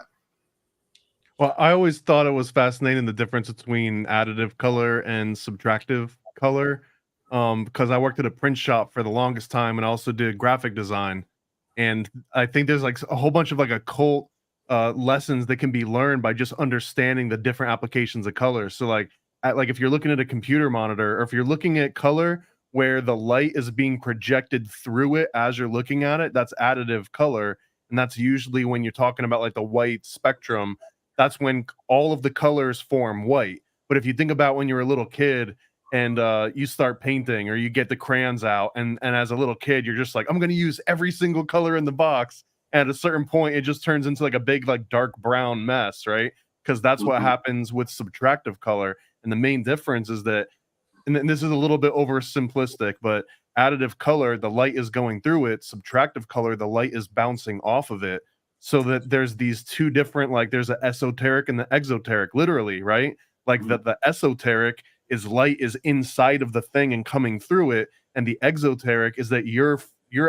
Well, I always thought it was fascinating, the difference between additive color and subtractive color, because I worked at a print shop for the longest time and also did graphic design. And I think there's like a whole bunch of like occult lessons that can be learned by just understanding the different applications of color. So like if you're looking at a computer monitor, or if you're looking at color where the light is being projected through it as you're looking at it, that's additive color. And that's usually when you're talking about like the white spectrum. That's when all of the colors form white. But if you think about when you're a little kid and you start painting, or you get the crayons out, and as a little kid, you're just like, I'm going to use every single color in the box. And at a certain point, it just turns into like a big, like dark brown mess, right? Because that's what happens with subtractive color. And the main difference is that, and this is a little bit oversimplistic, but additive color, the light is going through it. Subtractive color, the light is bouncing off of it. So that there's these two different, like there's an esoteric and the exoteric, literally, right? Like the esoteric is light is inside of the thing and coming through it. And the exoteric is that you're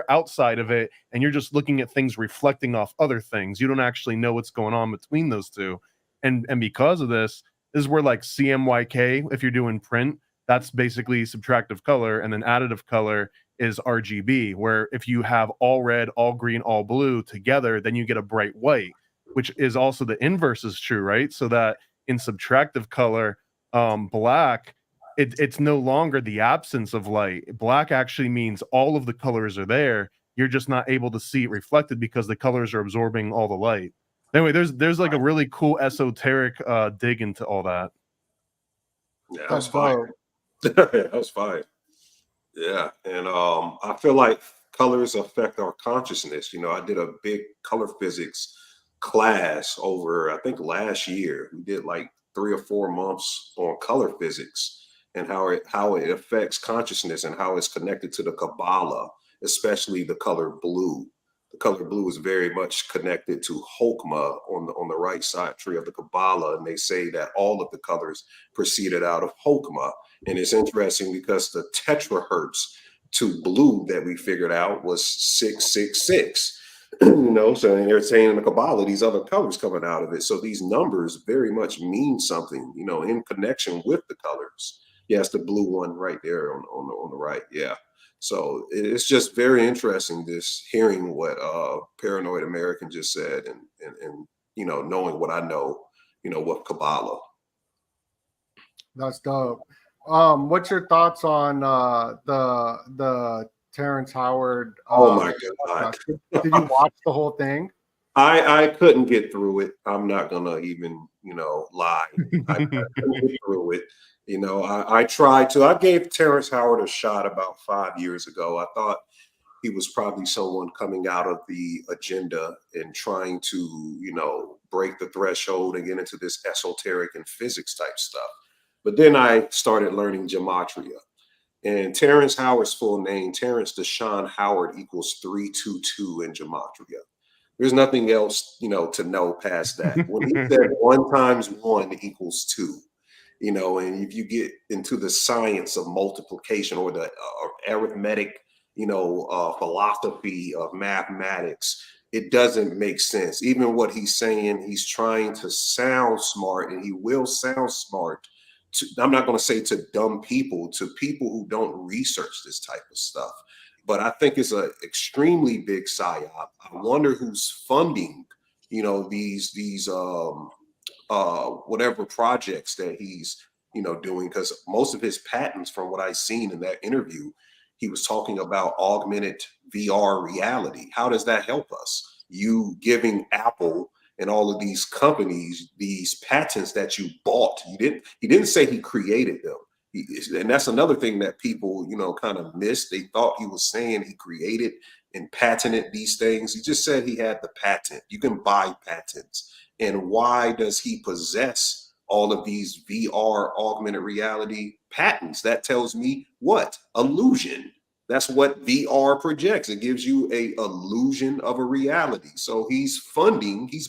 outside of it and you're just looking at things reflecting off other things. You don't actually know what's going on between those two. And because of this, This is where like CMYK, if you're doing print, that's basically subtractive color, and then additive color is RGB, where if you have all red, all green, all blue together, then you get a bright white, which is also the inverse is true, right? So that in subtractive color, black, it's no longer the absence of light. Black actually means all of the colors are there. You're just not able to see it reflected because the colors are absorbing all the light. Anyway, there's like a really cool esoteric dig into all that. Yeah, that was fire. That was fire. Yeah, and I feel like colors affect our consciousness. You know, I did a big color physics class over, I think last year. We did like 3 or 4 months on color physics and how it affects consciousness and how it's connected to the Kabbalah, especially the color blue. The color blue is very much connected to Chokmah on the right side tree of the Kabbalah, and they say that all of the colors proceeded out of Chokmah. And it's interesting because the tetrahertz to blue that we figured out was 666. You know, so they're saying in the Kabbalah these other colors coming out of it. So these numbers very much mean something, you know, in connection with the colors. Yes, the blue one right there on the right. Yeah. So it's just very interesting this hearing what Paranoid American just said and you know, knowing what I know, you know, what Kabbalah. That's dope. What's your thoughts on the Terrence Howard? Oh my God. Did you watch the whole thing? I couldn't get through it. I'm not gonna even, you know, lie. I couldn't get through it. You know, I tried to. I gave Terrence Howard a shot about 5 years ago. I thought he was probably someone coming out of the agenda and trying to, you know, break the threshold and get into this esoteric and physics type stuff. But then I started learning gematria. And Terrence Howard's full name, Terrence Deshaun Howard, equals 322 in gematria. There's nothing else, you know, to know past that. When he said 1 times 1 equals 2, you know, and if you get into the science of multiplication or the arithmetic, you know, philosophy of mathematics, it doesn't make sense. Even what he's saying, he's trying to sound smart, and he will sound smart. I'm not going to say to dumb people, to people who don't research this type of stuff. But I think it's an extremely big psyop. I wonder who's funding, you know, these whatever projects that he's, you know, doing, because most of his patents, from what I've seen in that interview, he was talking about augmented VR reality. How does that help us? You giving Apple and all of these companies these patents that you bought. He didn't say he created them. And that's another thing that people, you know, kind of missed. They thought he was saying he created and patented these things. He just said he had the patent. You can buy patents. And why does he possess all of these VR augmented reality patents? That tells me what? Illusion. That's what VR projects. It gives you a illusion of a reality. So he's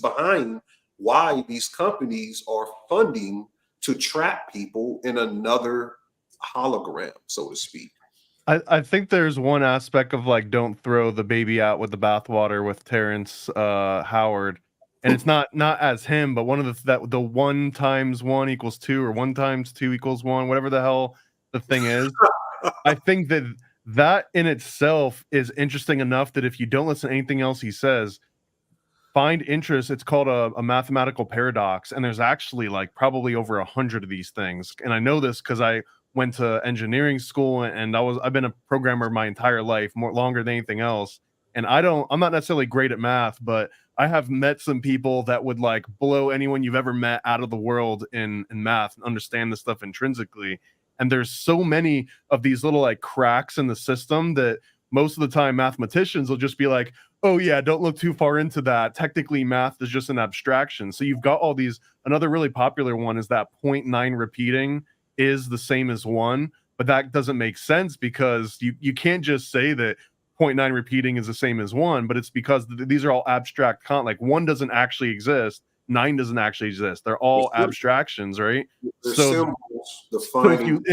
behind why these companies are funding to trap people in another hologram, so to speak. I think there's one aspect of like, don't throw the baby out with the bathwater with Terrence Howard. And it's not as him, but one of the 1 times 1 equals 2 or 1 times 2 equals 1, whatever the hell the thing is. I think that in itself is interesting enough that if you don't listen to anything else he says, find interest. It's called a mathematical paradox, and there's actually like probably over 100 of these things. And I know this because I went to engineering school, and I've been a programmer my entire life, longer than anything else. And I'm not necessarily great at math, but I have met some people that would like blow anyone you've ever met out of the world in math and understand this stuff intrinsically. And there's so many of these little like cracks in the system that most of the time mathematicians will just be like, oh yeah, don't look too far into that. Technically, math is just an abstraction. So you've got all these. Another really popular one is that 0.9 repeating is the same as 1, but that doesn't make sense because you can't just say that 0.9 repeating is the same as 1, but it's because these are all abstract like 1 doesn't actually exist, 9 doesn't actually exist. They're all abstractions, right? They're so symbols defining.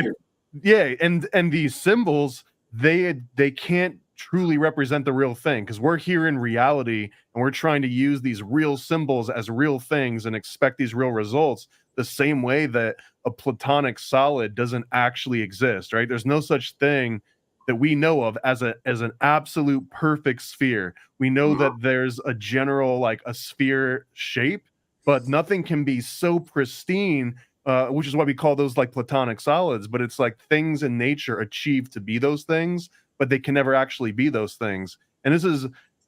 And these symbols, they can't truly represent the real thing, because we're here in reality and we're trying to use these real symbols as real things and expect these real results. the same way that a platonic solid doesn't actually exist, right? There's no such thing that we know of as an absolute perfect sphere. We know that there's a general, like a sphere shape, but nothing can be so pristine, which is why we call those like platonic solids. But it's like things in nature achieve to be those things, but they can never actually be those things. And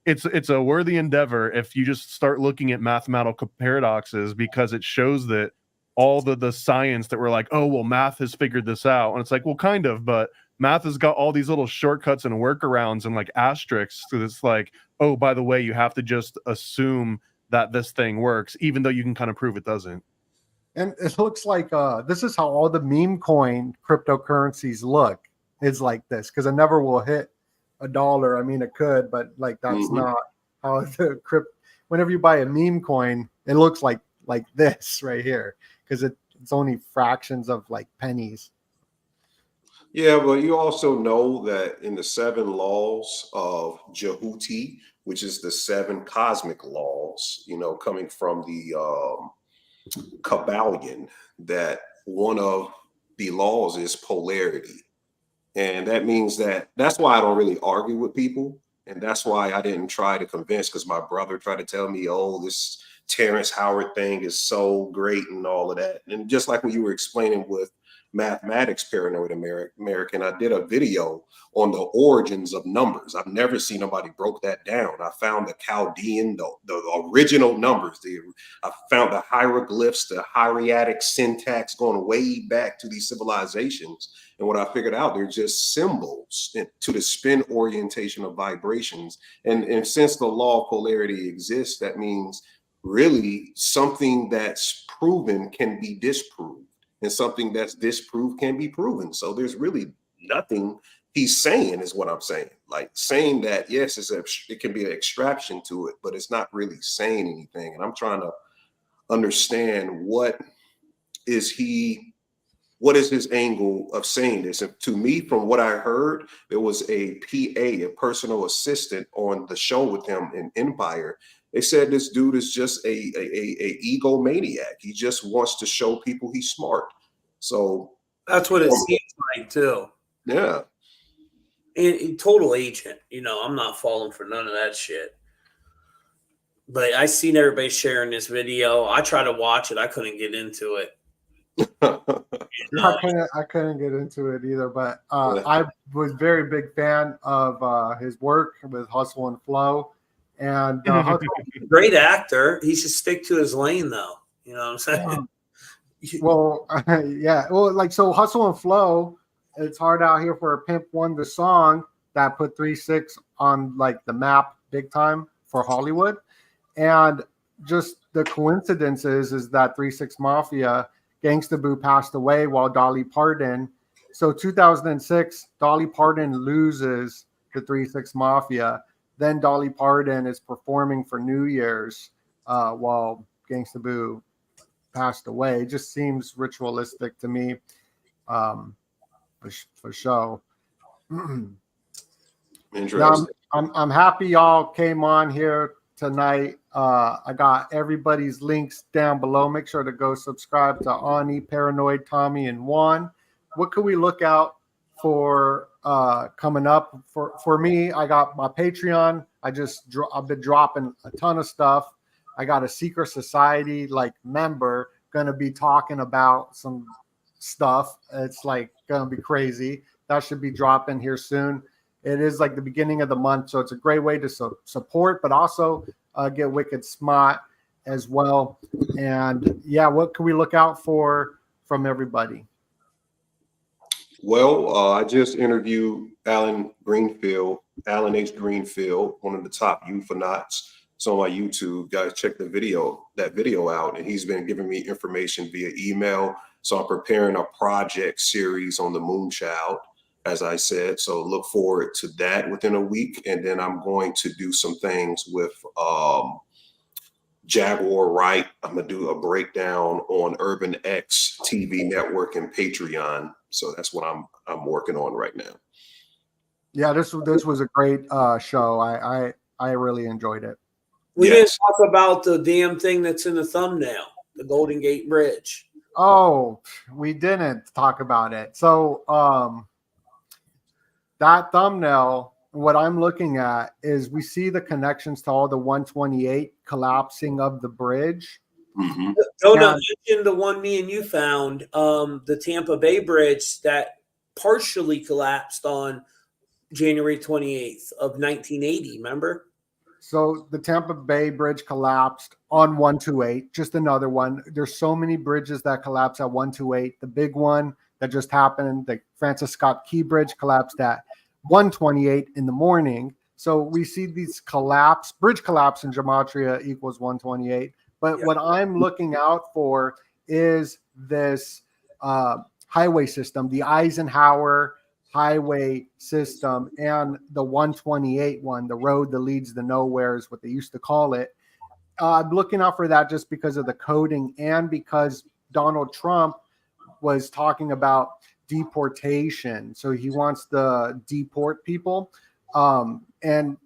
it's a worthy endeavor if you just start looking at mathematical paradoxes, because it shows that all the science that we're like, oh, well, math has figured this out. And it's like, well, kind of, but math has got all these little shortcuts and workarounds and like asterisks. So it's like, oh, by the way, you have to just assume that this thing works, even though you can kind of prove it doesn't. And it looks like this is how all the meme coin cryptocurrencies look. It's like this, because it never will hit $1. I mean, it could, but like that's not how the crypto. Whenever you buy a meme coin, it looks like this right here, because it's only fractions of like pennies. Yeah, but you also know that in the 7 laws of Jehuti, which is the 7 cosmic laws, you know, coming from the Kabbalion, that one of the laws is polarity. And that means that's why I don't really argue with people. And that's why I didn't try to convince, because my brother tried to tell me, oh, this Terrence Howard thing is so great and all of that. And just like when you were explaining with mathematics, Paranoid American, I did a video on the origins of numbers. I've never seen nobody broke that down. I found the Chaldean, the original numbers. I found the hieroglyphs, the hieratic syntax going way back to these civilizations. And what I figured out, they're just symbols to the spin orientation of vibrations. And since the law of polarity exists, that means really something that's proven can be disproved. And something that's disproved can be proven. So there's really nothing he's saying, is what I'm saying. Like saying that, yes, it can be an extraction to it, but it's not really saying anything. And I'm trying to understand what is his angle of saying this. And to me, from what I heard, there was a PA, a personal assistant on the show with him in Empire. They said this dude is just a egomaniac. He just wants to show people he's smart. So that's what it seems like too. Yeah. And total agent. You know, I'm not falling for none of that shit. But I seen everybody sharing this video. I tried to watch it. I couldn't get into it. I couldn't get into it either. But I was very big fan of his work with Hustle and Flow. And great actor. He should stick to his lane, though. You know what I'm saying? Well, yeah. Well, like, so Hustle and Flow, it's hard out here for a pimp won the song that put 3-6 on like the map big time for Hollywood. And just the coincidence is that 3-6 Mafia, Gangsta Boo passed away while Dolly Parton. So 2006, Dolly Parton loses to 3-6 Mafia. Then Dolly Parton is performing for New Year's while Gangsta Boo passed away. It just seems ritualistic to me, for show. Interesting. Now, I'm happy y'all came on here tonight. I got everybody's links down below. Make sure to go subscribe to Ani, Paranoid, Tommy, and Juan. What can we look out for coming up? For me, I got my Patreon. I've been dropping a ton of stuff. I got a secret society like member gonna be talking about some stuff. It's like gonna be crazy. That should be dropping here soon. It is like the beginning of the month, so it's a great way to support, but also get wicked smart as well. And yeah, what can we look out for from everybody? Well, I just interviewed Alan H. Greenfield, one of the top euphonauts. It's on my YouTube. Guys, check that video out. And he's been giving me information via email. So I'm preparing a project series on the Moonchild, as I said. So look forward to that within a week. And then I'm going to do some things with Jaguar Wright. I'm going to do a breakdown on Urban X TV network and Patreon. So that's what I'm working on right now. Yeah, this was a great show. I really enjoyed it. We didn't talk about the damn thing that's in the thumbnail, the Golden Gate Bridge. Oh, we didn't talk about it. So that thumbnail, what I'm looking at is we see the connections to all the 128 collapsing of the bridge. Mm-hmm. Donut mentioned the one me and you found, the Tampa Bay Bridge that partially collapsed on January 28th of 1980. Remember? So the Tampa Bay Bridge collapsed on 128, just another one. There's so many bridges that collapse at 128. The big one that just happened, the Francis Scott Key Bridge, collapsed at 128 in the morning. So we see these bridge collapse in gematria equals 128. But what I'm looking out for is this highway system, the Eisenhower highway system, and the 128 one, the road that leads to nowhere is what they used to call it. I'm looking out for that just because of the coding and because Donald Trump was talking about deportation. So he wants to deport people. And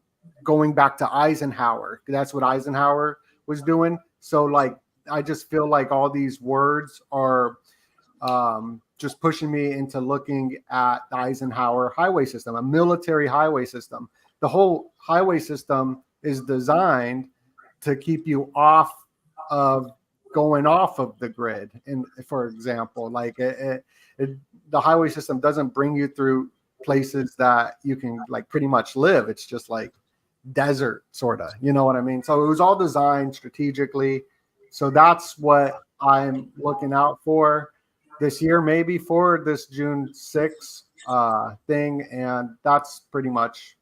going back to Eisenhower, that's what Eisenhower was doing. So like, I just feel like all these words are just pushing me into looking at the Eisenhower highway system, a military highway system. The whole highway system is designed to keep you off of going off of the grid. And for example, like the highway system doesn't bring you through places that you can like pretty much live. It's just like desert sort of, you know what I mean? So it was all designed strategically. So that's what I'm looking out for this year, maybe for this June 6th thing. And that's pretty much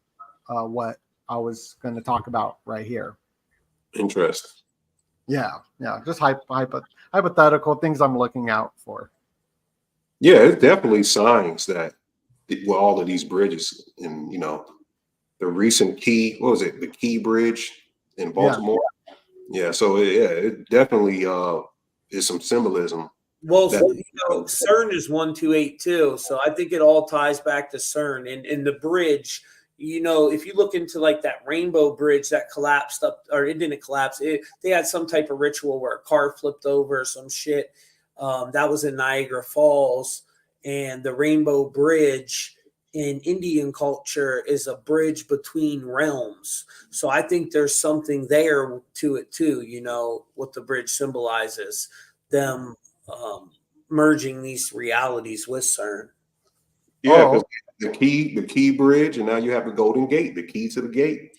what I was going to talk about right here. Interesting. Yeah. Just hypothetical things I'm looking out for. Yeah, it's definitely signs that all of these bridges, and the recent Key, what was it, the Key Bridge in Baltimore? Yeah, so it definitely is some symbolism. Well, CERN is 128 too, so I think it all ties back to CERN and the bridge. If you look into like that Rainbow Bridge that collapsed up, or it didn't collapse, they had some type of ritual where a car flipped over or some shit. That was in Niagara Falls, and the Rainbow Bridge in Indian culture is a bridge between realms. So I think there's something there to it too, what the bridge symbolizes, them merging these realities with CERN. Yeah, because the key bridge, and now you have the Golden Gate, the key to the gate.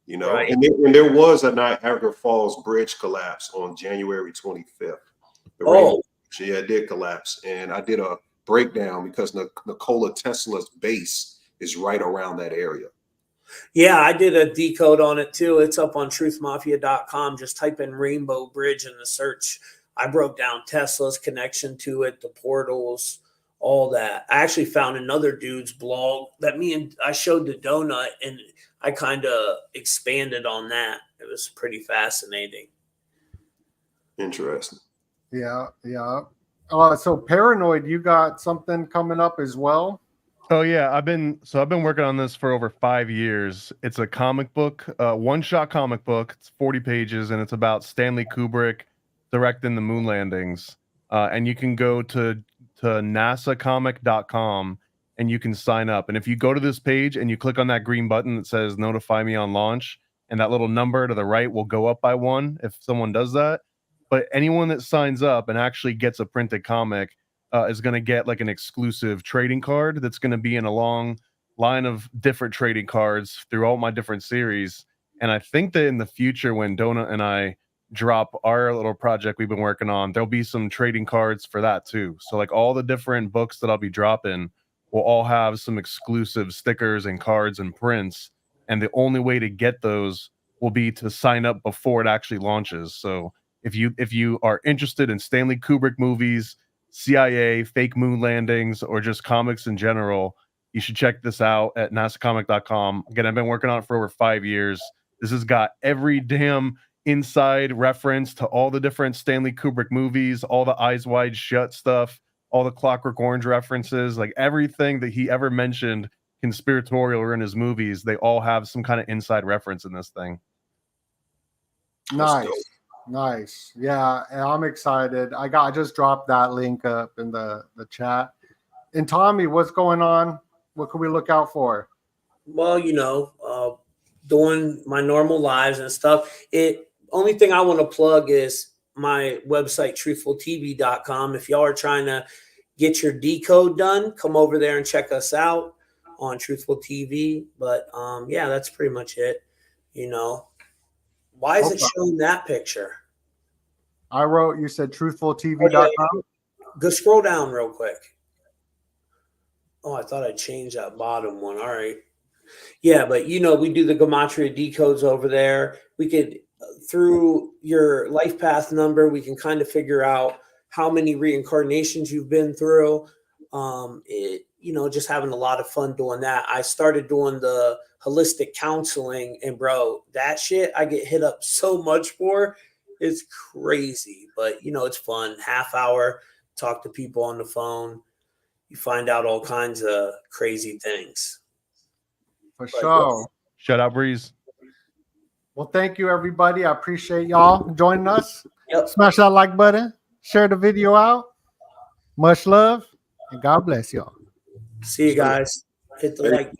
Right. And there was a Niagara Falls bridge collapse on January 25th. Yeah, it did collapse, and I did a breakdown because Nikola Tesla's base is right around that area. Yeah, I did a decode on it too. It's up on truthmafia.com. Just type in Rainbow Bridge in the search. I broke down Tesla's connection to it, the portals, all that. I actually found another dude's blog that I showed the donut, and I kind of expanded on that. It was pretty fascinating. Interesting. Yeah. So Paranoid, you got something coming up as well? Oh yeah, I've been working on this for over 5 years. It's a comic book, one-shot comic book. It's 40 pages, and it's about Stanley Kubrick directing the moon landings. And you can go to nasacomic.com and you can sign up. And if you go to this page and you click on that green button that says notify me on launch, and that little number to the right will go up by 1 if someone does that. But anyone that signs up and actually gets a printed comic is going to get like an exclusive trading card that's going to be in a long line of different trading cards through all my different series. And I think that in the future, when Donut and I drop our little project we've been working on, there'll be some trading cards for that too. So like all the different books that I'll be dropping will all have some exclusive stickers and cards and prints. And the only way to get those will be to sign up before it actually launches. So if you are interested in Stanley Kubrick movies, CIA, fake moon landings, or just comics in general, you should check this out at nasacomic.com. Again, I've been working on it for over 5 years. This has got every damn inside reference to all the different Stanley Kubrick movies, all the Eyes Wide Shut stuff, all the Clockwork Orange references, like everything that he ever mentioned conspiratorial or in his movies, they all have some kind of inside reference in this thing. Nice. Nice. Yeah, and I'm excited. I just dropped that link up in the chat. And Tommy, what's going on? What can we look out for? Well, doing my normal lives and stuff. Only thing I want to plug is my website, truthfultv.com. If y'all are trying to get your decode done, come over there and check us out on Truthful TV. But yeah, that's pretty much it. Why is it showing that picture? You said truthfultv.com. Go scroll down real quick. Oh, I thought I changed that bottom one. All right. Yeah, but we do the gematria decodes over there. We could, through your life path number, we can kind of figure out how many reincarnations you've been through. Just having a lot of fun doing that. I started doing the holistic counseling, and bro, that shit I get hit up so much for. It's crazy, but it's fun. Half hour, talk to people on the phone. You find out all kinds of crazy things. For sure. Shut up, Breeze. Well, thank you, everybody. I appreciate y'all joining us. Yep. Smash that like button. Share the video out. Much love, and God bless y'all. See you guys. Hit the like.